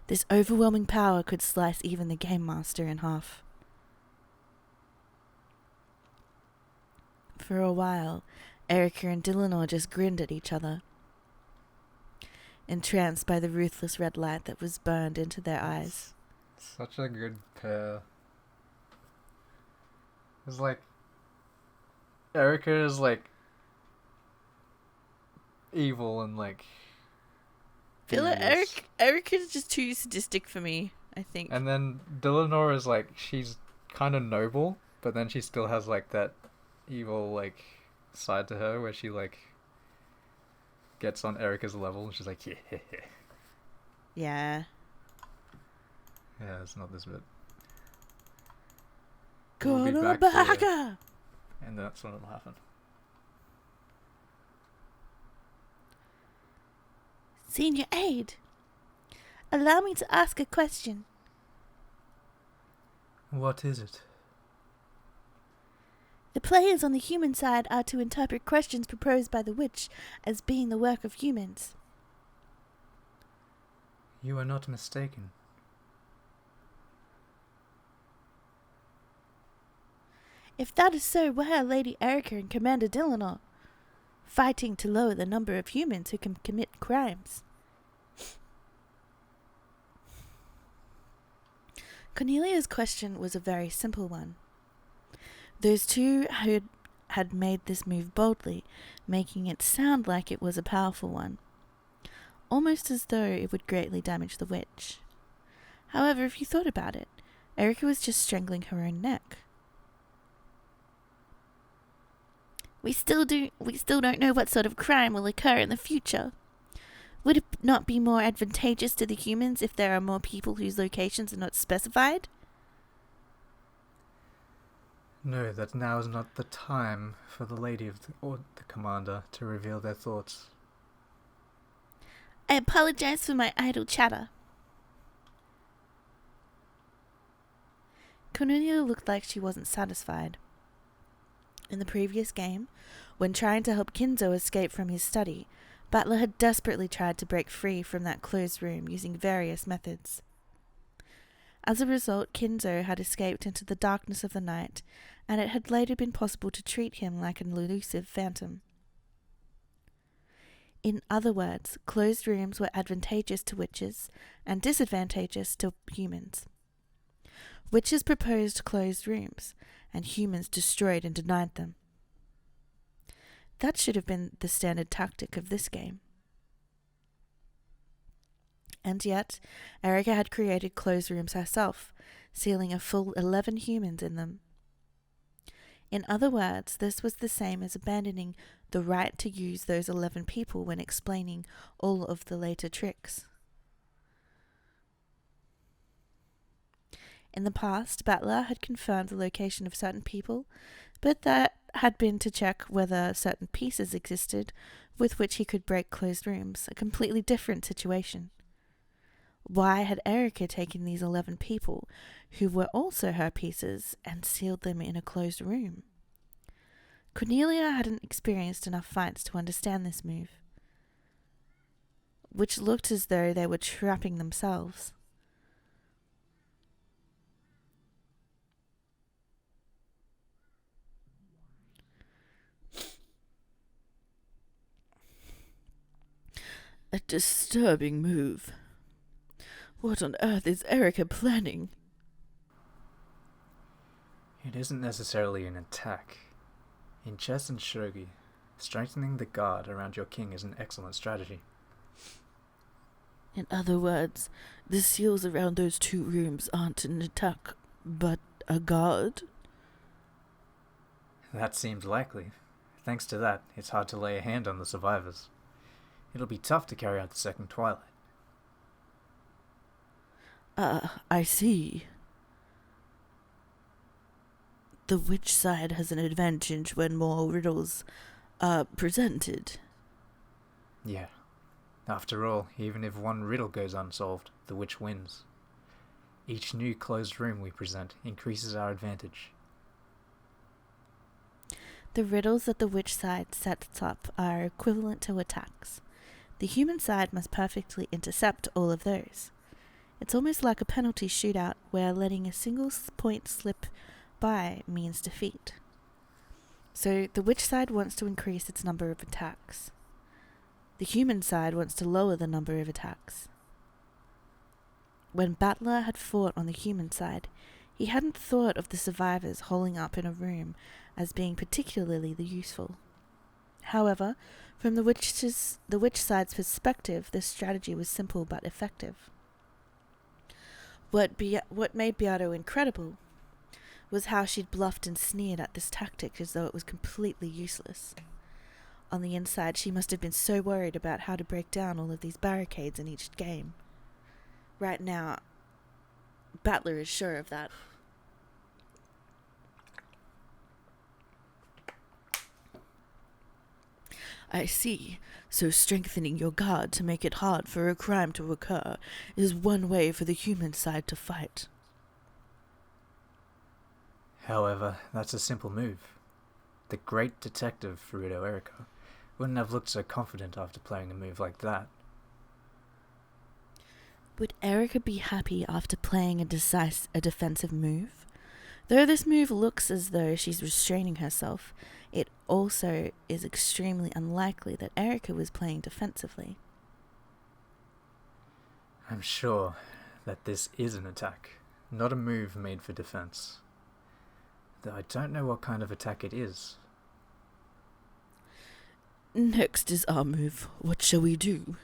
This overwhelming power could slice even the Game Master in half. For a while, Erica and Dylanor just grinned at each other, entranced by the ruthless red light that was burned into their eyes. Such a good pair. It's like... Erica is like... evil and like... I feel like devious. Erica's just too sadistic for me, I think. And then Dylanor is like... she's kind of noble, but then she still has like that evil like side to her where she like... gets on Erica's level and she's like, yeah. Yeah. Yeah, it's not this bit. Koro We'll be back Baka! And that's when it'll happen. Senior Aide, allow me to ask a question. What is it? The players on the human side are to interpret questions proposed by the witch as being the work of humans. You are not mistaken. If that is so, why are Lady Erica and Commander Dylanor fighting to lower the number of humans who can commit crimes? Cornelia's question was a very simple one. Those two had made this move boldly, making it sound like it was a powerful one, almost as though it would greatly damage the witch. However, if you thought about it, Erica was just strangling her own neck. We still don't know what sort of crime will occur in the future. Would it not be more advantageous to the humans if there are more people whose locations are not specified? No, that now is not the time for the lady or the commander to reveal their thoughts. I apologize for my idle chatter. Cornelia looked like she wasn't satisfied. In the previous game, when trying to help Kinzo escape from his study, Butler had desperately tried to break free from that closed room using various methods. As a result, Kinzo had escaped into the darkness of the night, and it had later been possible to treat him like an elusive phantom. In other words, closed rooms were advantageous to witches and disadvantageous to humans. Witches proposed closed rooms, and humans destroyed and denied them. That should have been the standard tactic of this game. And yet, Erica had created closed rooms herself, sealing a full 11 humans in them. In other words, this was the same as abandoning the right to use those 11 people when explaining all of the later tricks. In the past, Battler had confirmed the location of certain people, but that had been to check whether certain pieces existed with which he could break closed rooms, a completely different situation. Why had Erica taken these 11 people, who were also her pieces, and sealed them in a closed room? Cornelia hadn't experienced enough fights to understand this move, which looked as though they were trapping themselves. A disturbing move. What on earth is Erica planning? It isn't necessarily an attack. In chess and shogi, strengthening the guard around your king is an excellent strategy. In other words, the seals around those 2 rooms aren't an attack, but a guard? That seems likely. Thanks to that, it's hard to lay a hand on the survivors. It'll be tough to carry out the second Twilight. I see. The witch side has an advantage when more riddles are presented. Yeah. After all, even if one riddle goes unsolved, the witch wins. Each new closed room we present increases our advantage. The riddles that the witch side sets up are equivalent to attacks. The human side must perfectly intercept all of those. It's almost like a penalty shootout where letting a single point slip by means defeat. So the witch side wants to increase its number of attacks. The human side wants to lower the number of attacks. When Battler had fought on the human side, he hadn't thought of the survivors holding up in a room as being particularly useful. However, from the witch side's perspective, this strategy was simple but effective. What made Beato incredible was how she'd bluffed and sneered at this tactic as though it was completely useless. On the inside, she must have been so worried about how to break down all of these barricades in each game. Right now, Battler is sure of that. I see. So strengthening your guard to make it hard for a crime to occur is one way for the human side to fight. However, that's a simple move. The great detective Furuto Eriko wouldn't have looked so confident after playing a move like that. Would Erica be happy after playing a defensive move? Though this move looks as though she's restraining herself, it also is extremely unlikely that Erica was playing defensively. I'm sure that this is an attack, not a move made for defense. Though I don't know what kind of attack it is. Next is our move. What shall we do?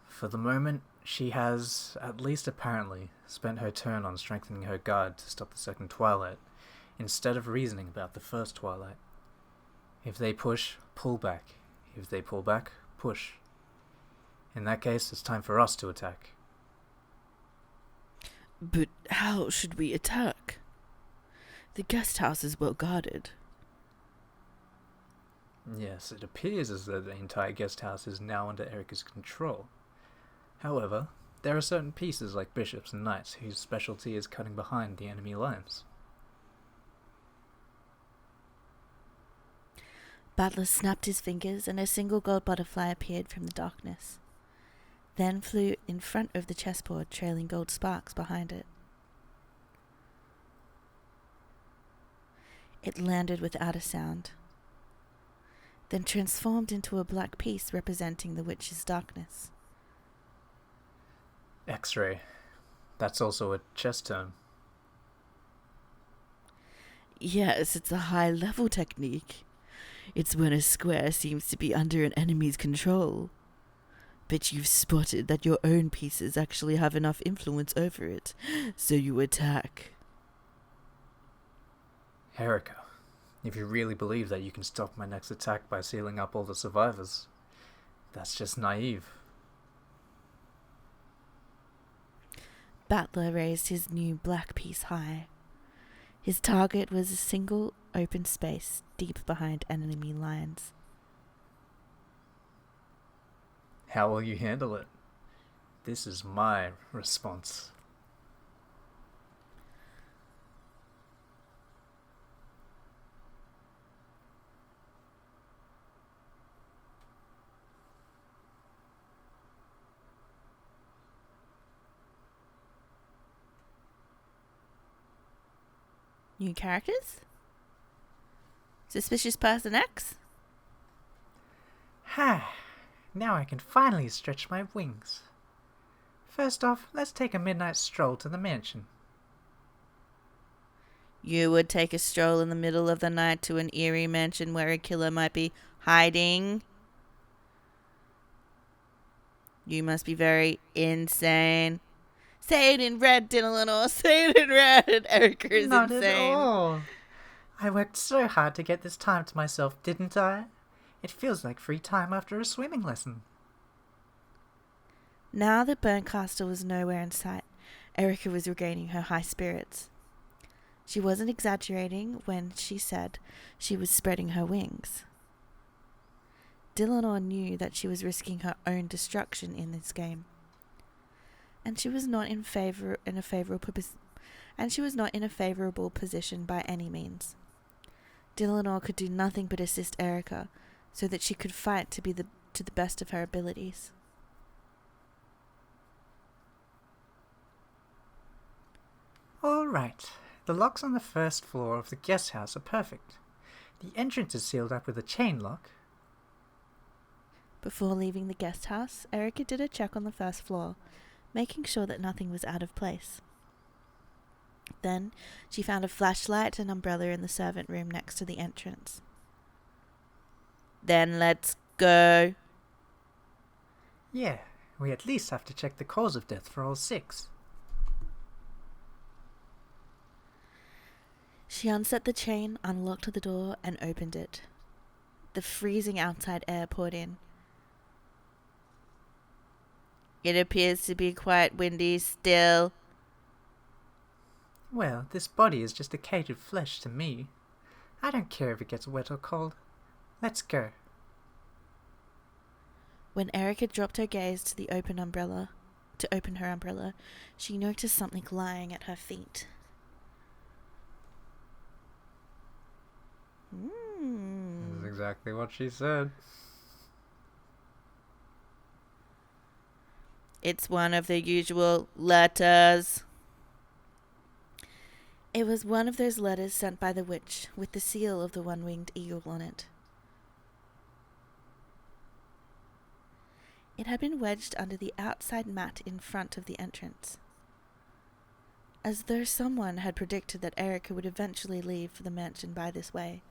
For the moment, she has, at least apparently, spent her turn on strengthening her guard to stop the second Twilight, instead of reasoning about the first Twilight. If they push, pull back. If they pull back, push. In that case, it's time for us to attack. But how should we attack? The guest house is well guarded. Yes, it appears as though the entire guest house is now under Erica's control. However, there are certain pieces like bishops and knights whose specialty is cutting behind the enemy lines. Battler snapped his fingers and a single gold butterfly appeared from the darkness. then flew in front of the chessboard, trailing gold sparks behind it. It landed without a sound, then transformed into a black piece representing the witch's darkness. X-ray. That's also a chess term. Yes, it's a high-level technique. It's when a square seems to be under an enemy's control. But you've spotted that your own pieces actually have enough influence over it, so you attack. Erica, if you really believe that you can stop my next attack by sealing up all the survivors, that's just naive. Battler raised his new black piece high. His target was a single open space deep behind enemy lines. How will you handle it? This is my response. New characters? Suspicious Person X? Ha! Now I can finally stretch my wings. First off, let's take a midnight stroll to the mansion. You would take a stroll in the middle of the night to an eerie mansion where a killer might be hiding? You must be very insane. Say it in red, Dylan, say it in red. Erica is Not insane. at all. I worked so hard to get this time to myself, didn't I? It feels like free time after a swimming lesson. Now that Burncaster was nowhere in sight, Erica was regaining her high spirits. She wasn't exaggerating when she said she was spreading her wings. Dylan knew that she was risking her own destruction in this game. And she was not in a favorable position by any means. Dylan could do nothing but assist Erica, so that she could fight to the best of her abilities. All right. The locks on the first floor of the guest house are perfect. The entrance is sealed up with a chain lock. Before leaving the guest house, Erica did a check on the first floor, making sure that nothing was out of place. Then, she found a flashlight and umbrella in the servant room next to the entrance. Then let's go. Yeah, we at least have to check the cause of death for all 6. She unset the chain, unlocked the door, and opened it. The freezing outside air poured in. It appears to be quite windy still. Well, this body is just a cage of flesh to me. I don't care if it gets wet or cold. Let's go. When Erica dropped her gaze to open her umbrella, she noticed something lying at her feet. This is exactly what she said. It's one of the usual letters. It was one of those letters sent by the witch, with the seal of the one-winged eagle on it. It had been wedged under the outside mat in front of the entrance, as though someone had predicted that Erica would eventually leave for the mansion by this way.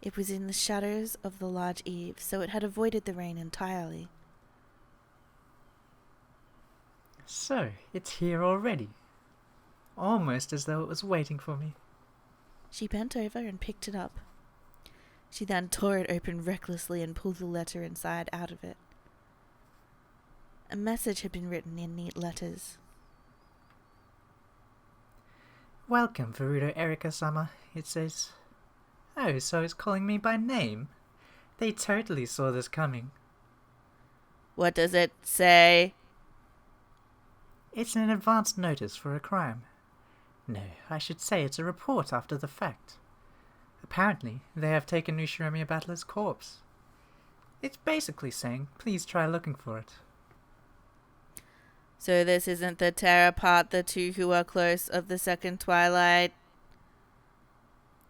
It was in the shadows of the large eave, so it had avoided the rain entirely. So, it's here already. Almost as though it was waiting for me. She bent over and picked it up. She then tore it open recklessly and pulled the letter inside out of it. A message had been written in neat letters. Welcome, Furuto Erika-sama, it says. Oh, so it's calling me by name? They totally saw this coming. What does it say? It's an advance notice for a crime. No, I should say it's a report after the fact. Apparently, they have taken Ushiromiya Battler's corpse. It's basically saying, please try looking for it. So this isn't the tear apart the two who are close of the second Twilight.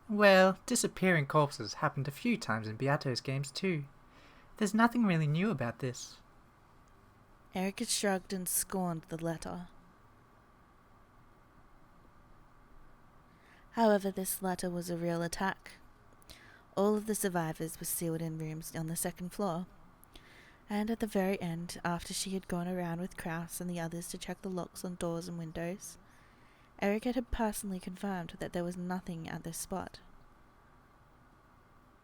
Well, disappearing corpses happened a few times in Beato's games too. There's nothing really new about this. Erica shrugged and scorned the letter. However, this letter was a real attack. All of the survivors were sealed in rooms on the second floor. And at the very end, after she had gone around with Kraus and the others to check the locks on doors and windows, Erica had personally confirmed that there was nothing at this spot.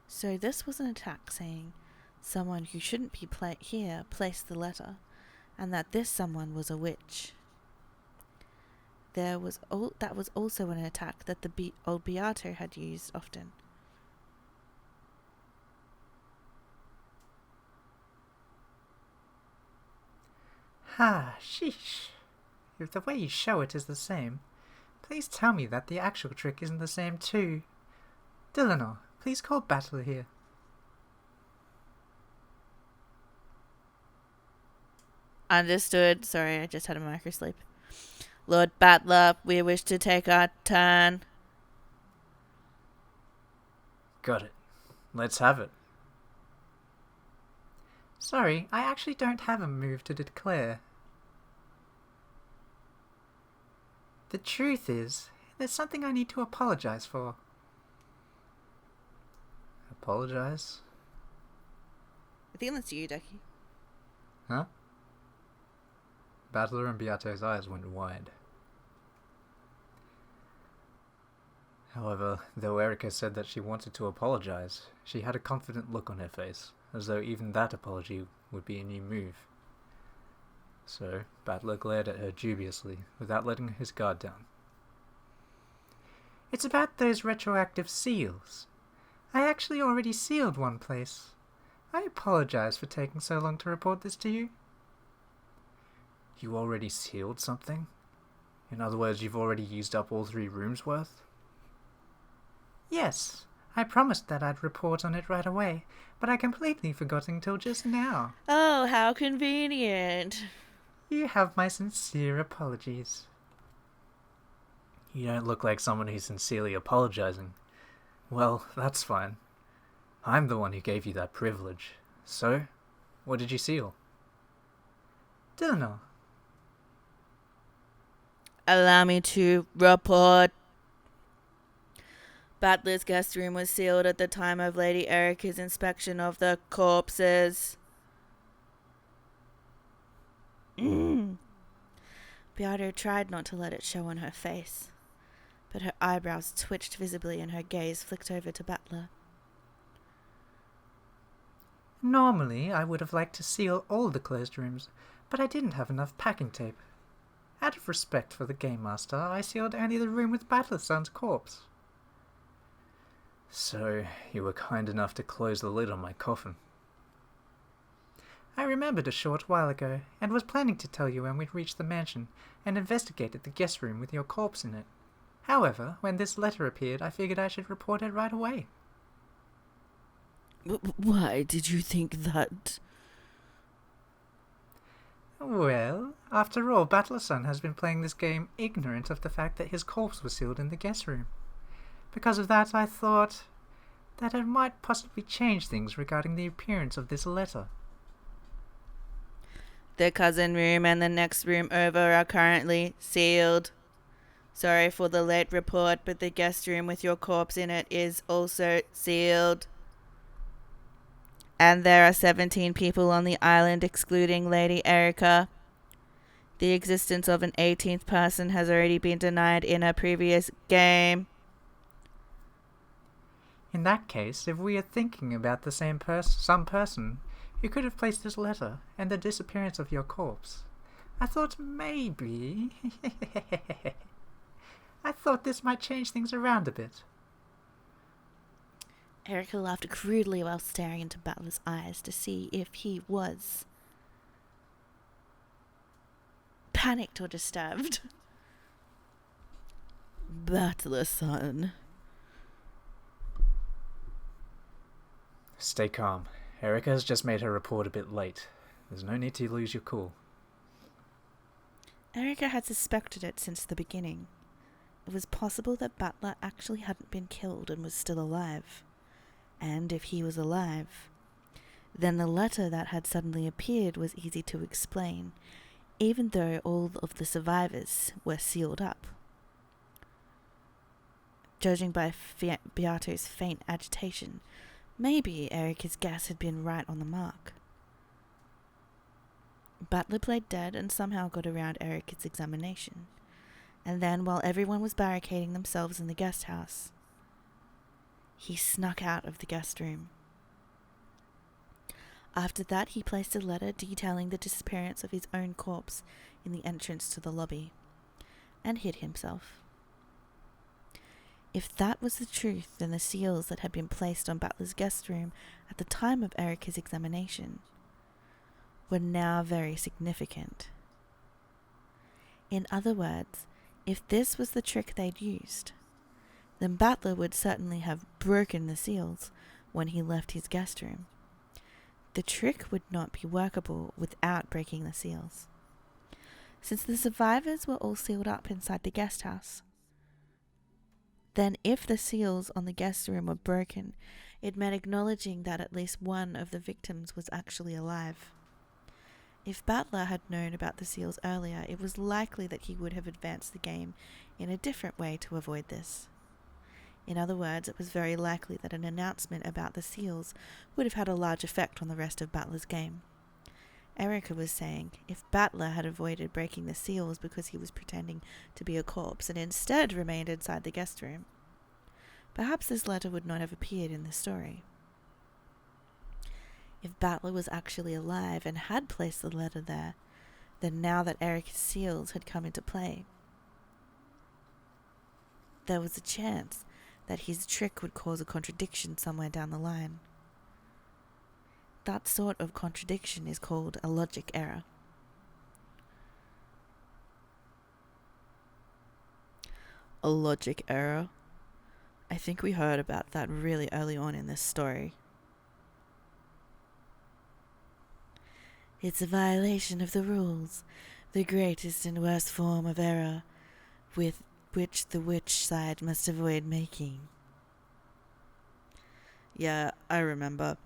So this was an attack saying someone who shouldn't be here placed the letter, and that this someone was a witch. That was also an attack that the old Beato had used often. Sheesh. If the way you show it is the same, please tell me that the actual trick isn't the same too. Delano, please call Battler here. Understood. Sorry, I just had a microsleep. Lord Battler, we wish to take our turn. Got it. Let's have it. Sorry, I actually don't have a move to declare. The truth is, there's something I need to apologize for. Apologize? I think that's you, Ducky. Huh? Battler and Beato's eyes went wide. However, though Erica said that she wanted to apologize, she had a confident look on her face, as though even that apology would be a new move. So, Battler glared at her dubiously, without letting his guard down. It's about those retroactive seals. I actually already sealed one place. I apologize for taking so long to report this to you. You already sealed something? In other words, you've already used up all 3 rooms worth? Yes, I promised that I'd report on it right away, but I completely forgot until just now. Oh, how convenient. You have my sincere apologies. You don't look like someone who's sincerely apologizing. Well, that's fine. I'm the one who gave you that privilege. So, what did you seal? Delano. Allow me to report. Battler's guest room was sealed at the time of Lady Erica's inspection of the corpses. Beato tried not to let it show on her face, but her eyebrows twitched visibly and her gaze flicked over to Battler. Normally, I would have liked to seal all the closed rooms, but I didn't have enough packing tape. Out of respect for the Game Master, I sealed only the room with Battler's son's corpse. So, you were kind enough to close the lid on my coffin. I remembered a short while ago, and was planning to tell you when we'd reached the mansion, and investigated the guest room with your corpse in it. However, when this letter appeared, I figured I should report it right away. Why did you think that? Well, after all, Battler's son has been playing this game ignorant of the fact that his corpse was sealed in the guest room. Because of that, I thought that it might possibly change things regarding the appearance of this letter. The cousin room and the next room over are currently sealed. Sorry for the late report, but the guest room with your corpse in it is also sealed. And there are 17 people on the island excluding Lady Erica. The existence of an 18th person has already been denied in a previous game. In that case, if we are thinking about the same some person who could have placed this letter and the disappearance of your corpse, I thought maybe... I thought this might change things around a bit. Erica laughed crudely while staring into Battler's eyes to see if he was panicked or disturbed. Battler, son. Stay calm. Erica's just made her report a bit late. There's no need to lose your cool. Erica had suspected it since the beginning. It was possible that Butler actually hadn't been killed and was still alive. And if he was alive, then the letter that had suddenly appeared was easy to explain, even though all of the survivors were sealed up. Judging by Beato's faint agitation, maybe Erica's guess had been right on the mark. Butler played dead and somehow got around Erica's examination. And then, while everyone was barricading themselves in the guest house, he snuck out of the guest room. After that, he placed a letter detailing the disappearance of his own corpse in the entrance to the lobby, and hid himself. If that was the truth, then the seals that had been placed on Butler's guest room at the time of Erica's examination were now very significant. In other words, if this was the trick they'd used, then Butler would certainly have broken the seals when he left his guest room. The trick would not be workable without breaking the seals. Since the survivors were all sealed up inside the guest house, then if the seals on the guest room were broken, it meant acknowledging that at least one of the victims was actually alive. If Butler had known about the seals earlier, it was likely that he would have advanced the game in a different way to avoid this. In other words, it was very likely that an announcement about the seals would have had a large effect on the rest of Butler's game. Erica was saying if Butler had avoided breaking the seals because he was pretending to be a corpse and instead remained inside the guest room, perhaps this letter would not have appeared in the story. If Butler was actually alive and had placed the letter there, then now that Erica's seals had come into play, there was a chance that his trick would cause a contradiction somewhere down the line. That sort of contradiction is called a logic error. A logic error? I think we heard about that really early on in this story. It's a violation of the rules, the greatest and worst form of error, with which the witch side must avoid making. Yeah, I remember.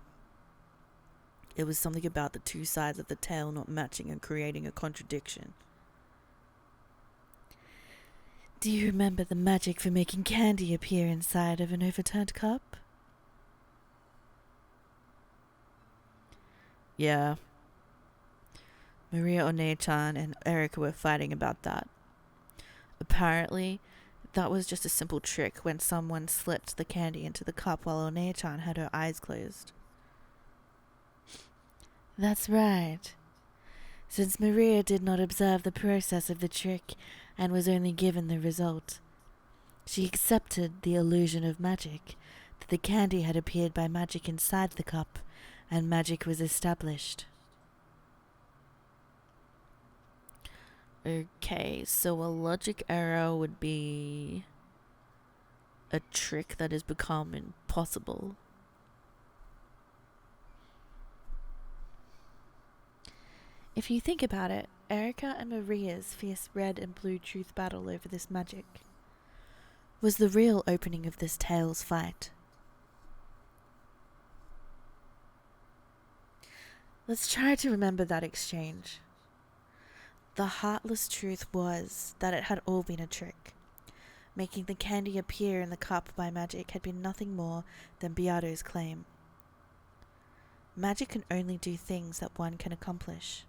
It was something about the two sides of the tale not matching and creating a contradiction. Do you remember the magic for making candy appear inside of an overturned cup? Yeah. Maria One-chan and Erica were fighting about that. Apparently, that was just a simple trick when someone slipped the candy into the cup while One-chan had her eyes closed. That's right. Since Maria did not observe the process of the trick and was only given the result, she accepted the illusion of magic, that the candy had appeared by magic inside the cup, and magic was established. Okay, so a logic error would be a trick that has become impossible. If you think about it, Erica and Maria's fierce red and blue truth battle over this magic was the real opening of this tale's fight. Let's try to remember that exchange. The heartless truth was that it had all been a trick. Making the candy appear in the cup by magic had been nothing more than Beato's claim. Magic can only do things that one can accomplish.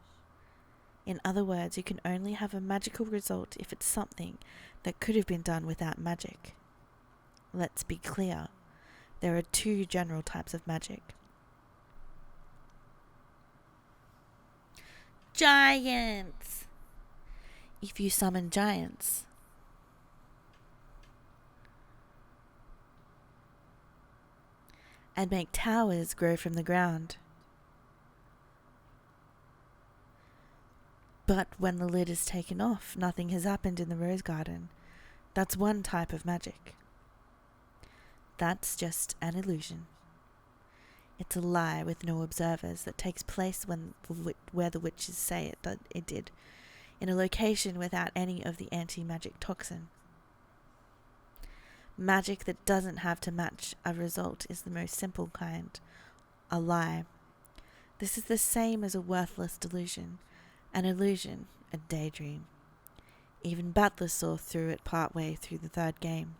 In other words, you can only have a magical result if it's something that could have been done without magic. Let's be clear. There are two general types of magic. Giants! If you summon giants, and make towers grow from the ground. But when the lid is taken off, nothing has happened in the rose garden. That's one type of magic. That's just an illusion. It's a lie with no observers that takes place where the witches say it did, in a location without any of the anti-magic toxin. Magic that doesn't have to match a result is the most simple kind, a lie. This is the same as a worthless delusion, an illusion, a daydream. Even Butler saw through it partway through the third game.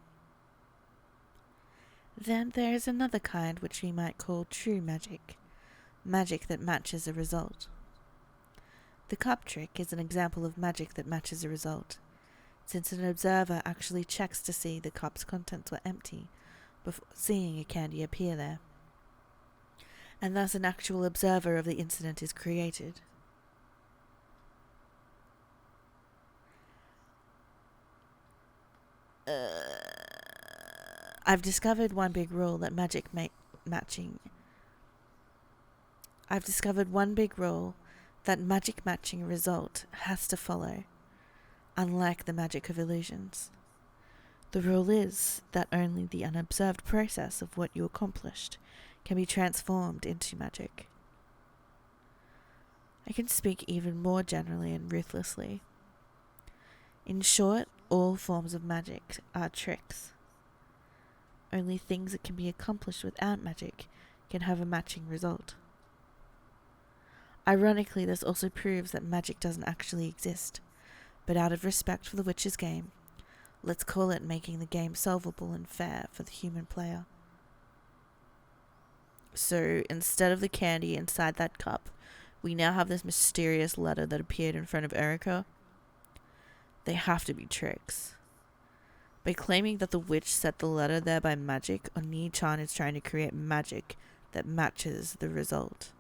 Then there is another kind which we might call true magic, magic that matches a result. The cup trick is an example of magic that matches a result, since an observer actually checks to see the cup's contents were empty before seeing a candy appear there, and thus an actual observer of the incident is created. I've discovered one big rule that magic matching result has to follow, unlike the magic of illusions. The rule is that only the unobserved process of what you accomplished can be transformed into magic. I can speak even more generally and ruthlessly. In short, all forms of magic are tricks. Only things that can be accomplished without magic can have a matching result. Ironically, this also proves that magic doesn't actually exist, but out of respect for the witch's game, let's call it making the game solvable and fair for the human player. So, instead of the candy inside that cup, we now have this mysterious letter that appeared in front of Erica. They have to be tricks. By claiming that the witch set the letter there by magic, Oni-chan is trying to create magic that matches the result.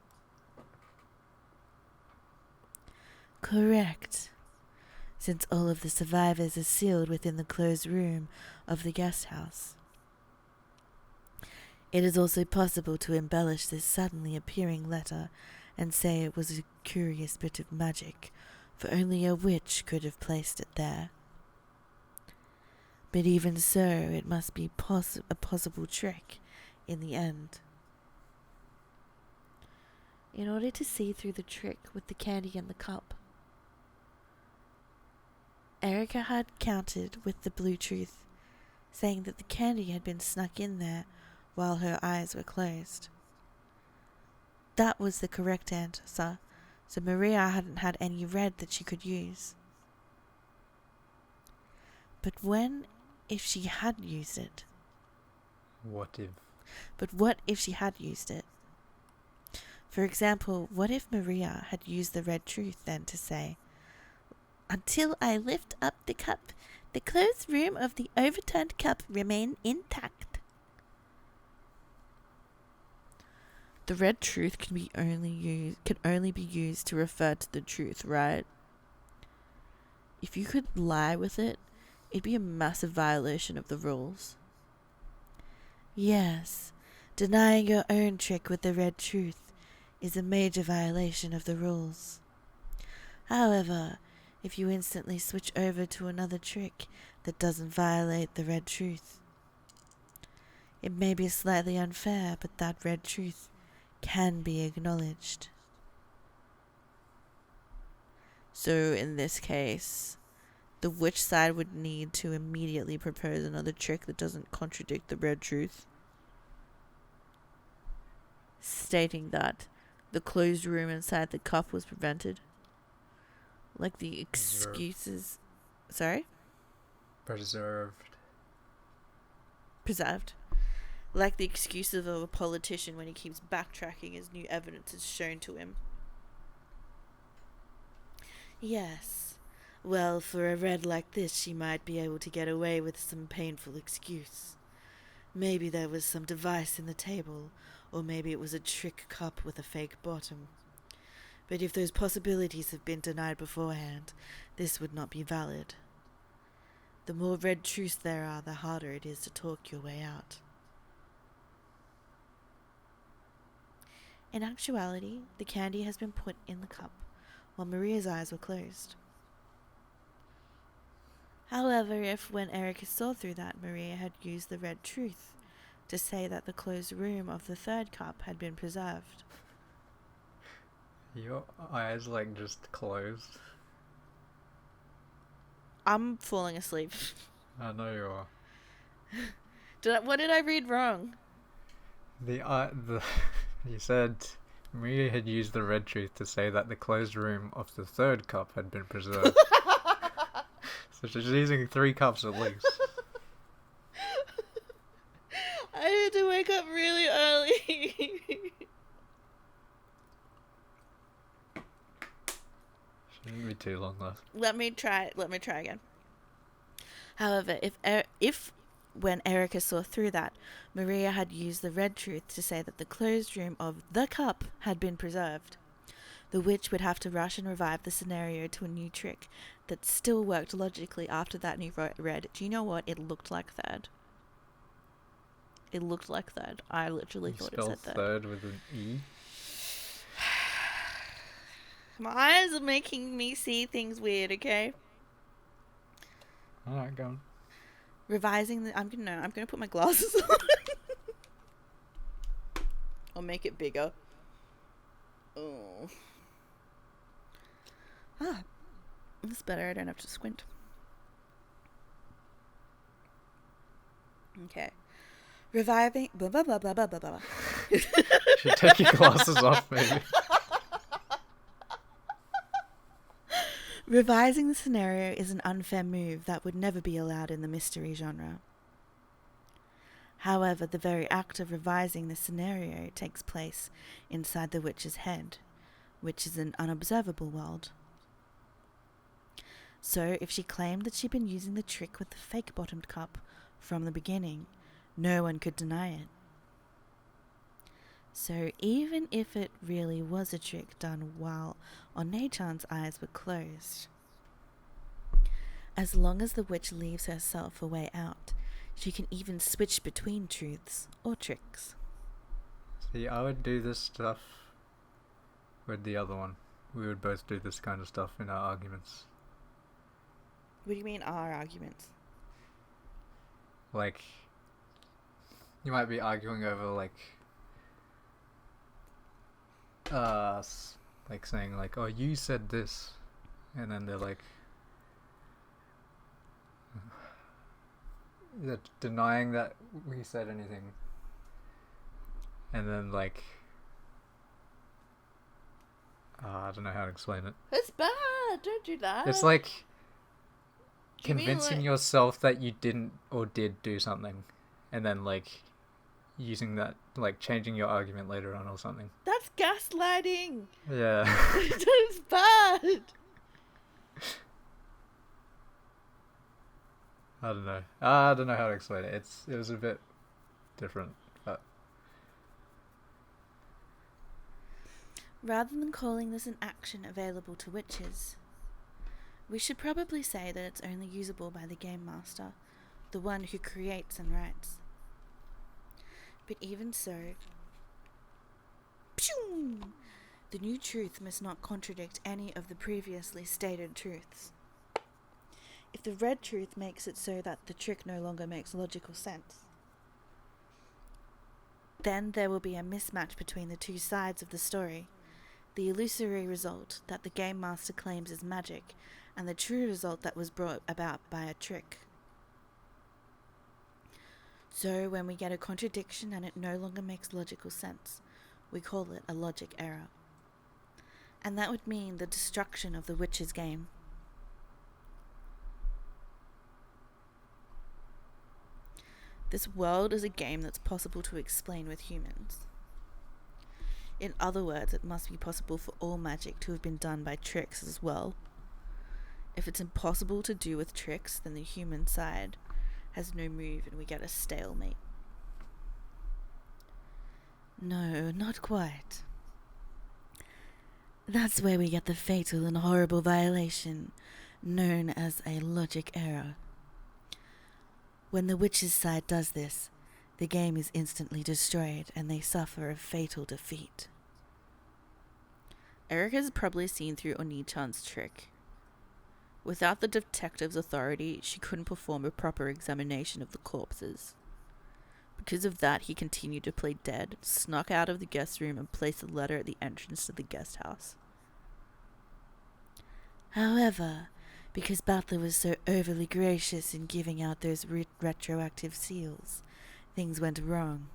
Correct. Since all of the survivors are sealed within the closed room of the guest house. It is also possible to embellish this suddenly appearing letter and say it was a curious bit of magic, for only a witch could have placed it there. But even so, it must be a possible trick in the end. In order to see through the trick with the candy in the cup, Erica had countered with the blue truth, saying that the candy had been snuck in there while her eyes were closed. That was the correct answer, so Maria hadn't had any red that she could use. But if she had used it? What if? But what if she had used it? For example, what if Maria had used the red truth then to say, "Until I lift up the cup, the closed room of the overturned cup remain intact"? The red truth can only be used to refer to the truth, right? If you could lie with it, it'd be a massive violation of the rules. Yes, denying your own trick with the red truth is a major violation of the rules. However, if you instantly switch over to another trick that doesn't violate the red truth, it may be slightly unfair, but that red truth can be acknowledged. So in this case, the witch side would need to immediately propose another trick that doesn't contradict the red truth, stating that the closed room inside the cup was prevented. Like the excuses... Sorry? Preserved. Like the excuses of a politician when he keeps backtracking as new evidence is shown to him. Yes. Well, for a red like this, she might be able to get away with some painful excuse. Maybe there was some device in the table, or maybe it was a trick cup with a fake bottom. But if those possibilities have been denied beforehand, this would not be valid. The more red truths there are, the harder it is to talk your way out. In actuality, the candy has been put in the cup, while Maria's eyes were closed. However, if when Erica saw through that Maria had used the red truth, to say that the closed room of the third cup had been preserved. Your eyes like just closed. I'm falling asleep. I know you are. What did I read wrong? You said Maria had used the red truth to say that the closed room of the third cup had been preserved. So she's using 3 cups at least. I had to wake up really early. Shouldn't be too long left. Let me try again. However, if when Erica saw through that, Maria had used the red truth to say that the closed room of the cup had been preserved, the witch would have to rush and revive the scenario to a new trick that still worked logically after that new red. Do you know what? It looked like third. It looked like third. I literally thought it said third with an E. My eyes are making me see things weird, okay? Alright, go on. Revising the... I'm gonna put my glasses on. Or make it bigger. Oh. Ah. That's better. I don't have to squint. Okay. Reviving... Blah, blah, blah, blah, blah, blah, blah. Should take your glasses off, maybe. Revising the scenario is an unfair move that would never be allowed in the mystery genre. However, the very act of revising the scenario takes place inside the witch's head, which is an unobservable world. So, if she claimed that she'd been using the trick with the fake-bottomed cup from the beginning, no one could deny it. So, even if it really was a trick done while One-chan's eyes were closed, as long as the witch leaves herself a way out, she can even switch between truths or tricks. See, I would do this stuff with the other one. We would both do this kind of stuff in our arguments. What do you mean, our arguments? Like, you might be arguing over, like saying, like, oh, you said this. And then they're like, they're denying that we said anything. And then, like, I don't know how to explain it. It's bad. Don't do that. It's like Do you mean, convincing like- yourself that you didn't or did do something, and then, like, using that, like, changing your argument later on or something. That's gaslighting. Yeah. That's bad. I don't know. I don't know how to explain it. It was a bit different, but Rather than calling this an action available to witches, we should probably say that it's only usable by the game master, the one who creates and writes. But even so, the new truth must not contradict any of the previously stated truths. If the red truth makes it so that the trick no longer makes logical sense, then there will be a mismatch between the two sides of the story. The illusory result that the game master claims is magic, and the true result that was brought about by a trick. So when we get a contradiction and it no longer makes logical sense, we call it a logic error. And that would mean the destruction of the witch's game. This world is a game that's possible to explain with humans. In other words, it must be possible for all magic to have been done by tricks as well. If it's impossible to do with tricks, then the human side has no move and we get a stalemate. No, not quite. That's where we get the fatal and horrible violation known as a logic error. When the witch's side does this, the game is instantly destroyed and they suffer a fatal defeat. Erica's probably seen through Oni-chan's trick. Without the detective's authority, she couldn't perform a proper examination of the corpses. Because of that, he continued to play dead, snuck out of the guest room, and placed the letter at the entrance to the guest house. However, because Butler was so overly gracious in giving out those retroactive seals, things went wrong.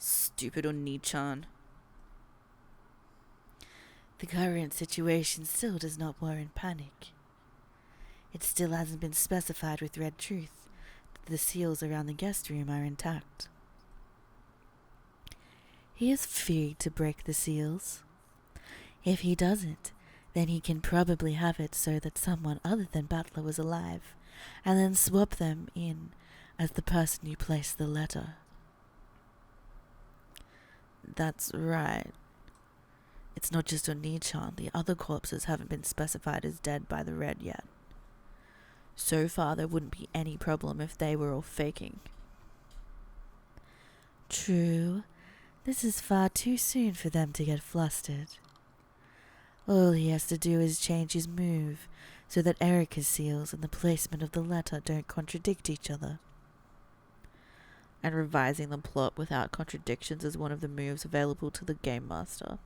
Stupid Oni-chan. The current situation still does not warrant panic. It still hasn't been specified with Red Truth that the seals around the guest room are intact. He is free to break the seals. If he doesn't, then he can probably have it so that someone other than Butler was alive, and then swap them in as the person who placed the letter. That's right. It's not just Oni-chan, the other corpses haven't been specified as dead by the Red yet. So far, there wouldn't be any problem if they were all faking. True, this is far too soon for them to get flustered. All he has to do is change his move so that Erika's seals and the placement of the letter don't contradict each other. And revising the plot without contradictions is one of the moves available to the Game Master.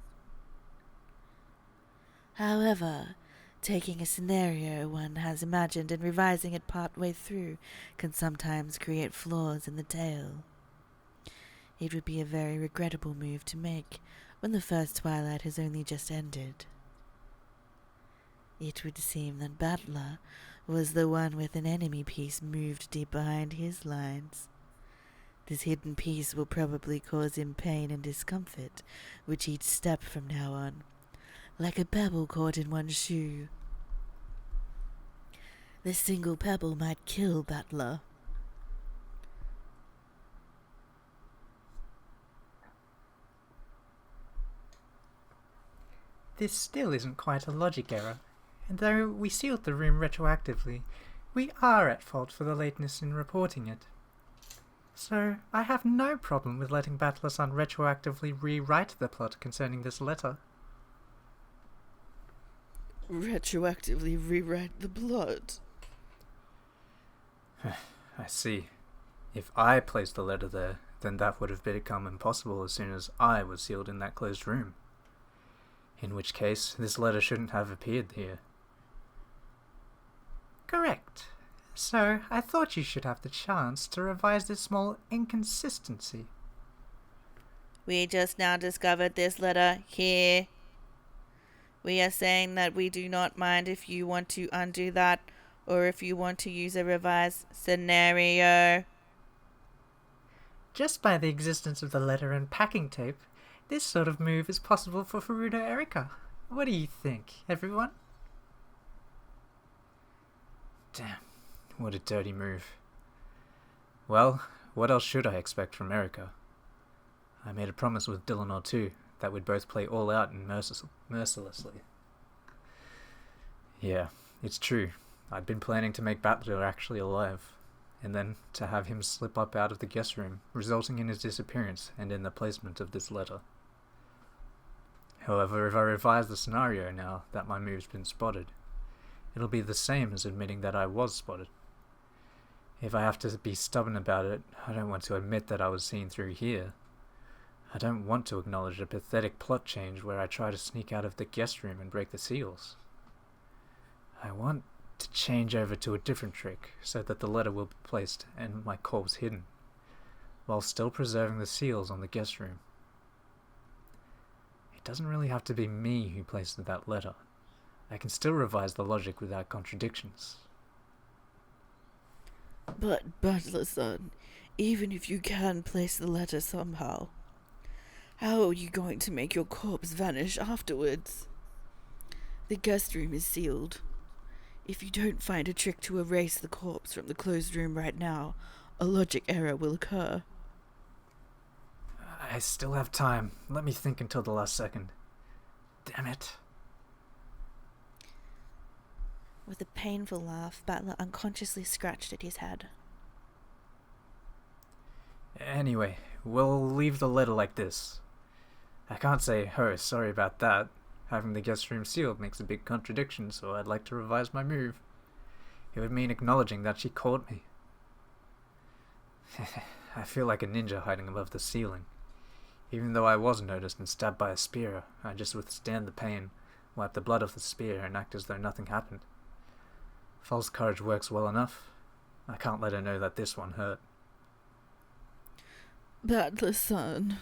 However, taking a scenario one has imagined and revising it partway through can sometimes create flaws in the tale. It would be a very regrettable move to make when the first Twilight has only just ended. It would seem that Butler was the one with an enemy piece moved deep behind his lines. This hidden piece will probably cause him pain and discomfort with each step from now on, like a pebble caught in one's shoe. This single pebble might kill Butler. This still isn't quite a logic error, and though we sealed the room retroactively, we are at fault for the lateness in reporting it. So, I have no problem with letting Butler-san retroactively rewrite the plot concerning this letter. Retroactively rewrite the plot? I see. If I placed the letter there, then that would have become impossible as soon as I was sealed in that closed room. In which case, this letter shouldn't have appeared here. Correct. So, I thought you should have the chance to revise this small inconsistency. We just now discovered this letter here. We are saying that we do not mind if you want to undo that, or if you want to use a revised scenario. Just by the existence of the letter and packing tape, this sort of move is possible for Furuta Erika. What do you think, everyone? Damn, what a dirty move. Well, what else should I expect from Erika? I made a promise with Dylan too that we'd both play all out and mercilessly. Yeah, it's true. I'd been planning to make Butler actually alive, and then to have him slip up out of the guest room, resulting in his disappearance and in the placement of this letter. However, if I revise the scenario now that my move's been spotted, it'll be the same as admitting that I was spotted. If I have to be stubborn about it, I don't want to admit that I was seen through here. I don't want to acknowledge a pathetic plot change where I try to sneak out of the guest room and break the seals. I want to change over to a different trick so that the letter will be placed and my corpse hidden, while still preserving the seals on the guest room. It doesn't really have to be me who placed that letter. I can still revise the logic without contradictions. But, Butler-san, even if you can place the letter somehow, how are you going to make your corpse vanish afterwards? The guest room is sealed. If you don't find a trick to erase the corpse from the closed room right now, a logic error will occur. I still have time. Let me think until the last second. Damn it. With a painful laugh, Butler unconsciously scratched at his head. Anyway, we'll leave the letter like this. I can't say, oh, sorry about that. Having the guest room sealed makes a big contradiction, so I'd like to revise my move. It would mean acknowledging that she caught me. I feel like a ninja hiding above the ceiling. Even though I was noticed and stabbed by a spear, I just withstand the pain, wipe the blood off the spear, and act as though nothing happened. False courage works well enough. I can't let her know that this one hurt. Battler-san.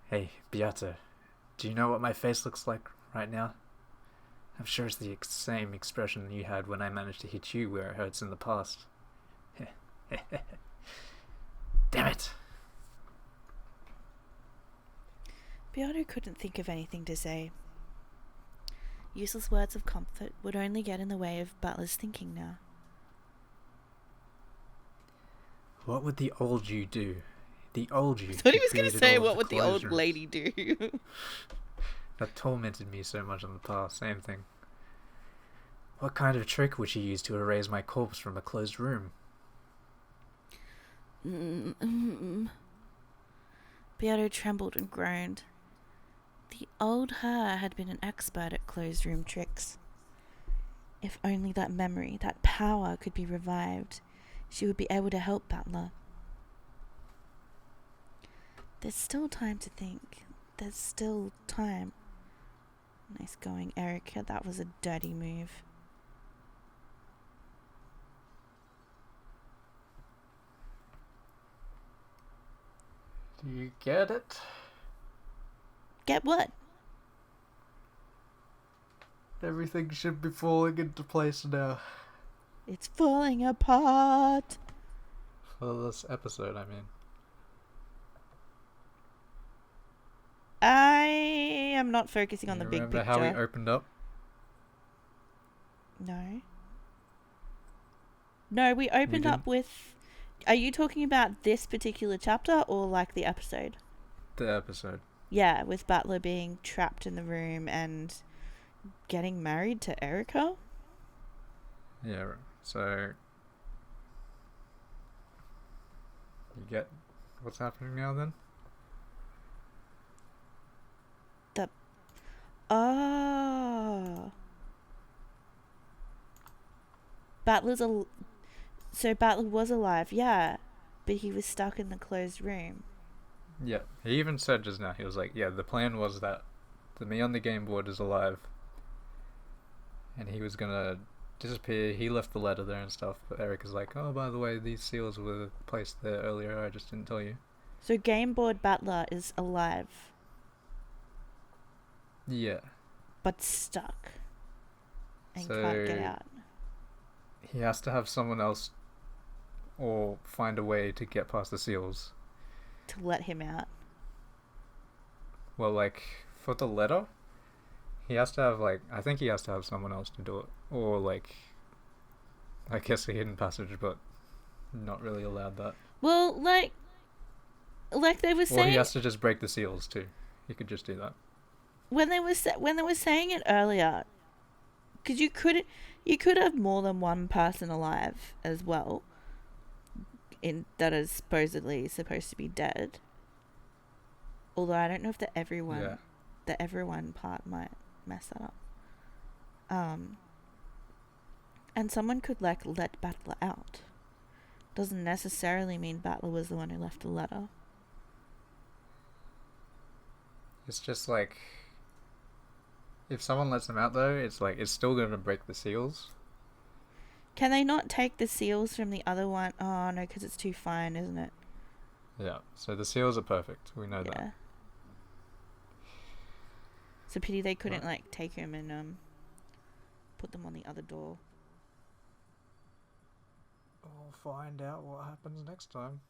Hey, Beata, do you know what my face looks like right now? I'm sure it's the same expression you had when I managed to hit you where it hurts in the past. Damn it! Beato couldn't think of anything to say. Useless words of comfort would only get in the way of Butler's thinking now. What would the old you do? The old you. I thought he who was going to created say, all of what would the old closures lady do? that tormented me so much in the past. Same thing. What kind of trick would she use to erase my corpse from a closed room? Beato trembled and groaned. The old her had been an expert at closed room tricks. If only that memory, that power could be revived, she would be able to help Butler. There's still time to think. There's still time. Nice going, Erica. That was a dirty move. Do you get it? Get what? Everything should be falling into place now. It's falling apart. For this episode, I mean. I am not focusing on the big Remember picture. how we opened up? No. No, we opened up with... Are you talking about this particular chapter or like the episode? The episode. Yeah, with Butler being trapped in the room and getting married to Erica. Yeah, so... You get what's happening now then? Oh. So Butler was alive, yeah. But he was stuck in the closed room. Yeah, he even said just now, he was like, yeah, the plan was that the me on the game board is alive. And he was gonna disappear. He left the letter there and stuff. But Eric is like, oh, by the way, these seals were placed there earlier. I just didn't tell you. So Game Board Butler is alive. Yeah. But stuck. And So can't get out. he has to have someone else or find a way to get past the seals. To let him out. Well, like, for the letter, he has to have, like, I think he has to have someone else to do it. Or, like, I guess a hidden passage, but not really allowed that. Well, like they were saying... Or he has to just break the seals, too. He could just do that. When they were saying it earlier, because you could have more than one person alive as well, that is supposedly supposed to be dead. Although I don't know if the everyone part might mess that up. And someone could let Battler out. Doesn't necessarily mean Battler was the one who left the letter. It's just like, if someone lets him out though, it's like, it's still going to break the seals. Can they not take the seals from the other one? Oh no, because it's too fine, isn't it? Yeah, so the seals are perfect. We know that. It's a pity they couldn't take him and put them on the other door. We'll find out what happens next time.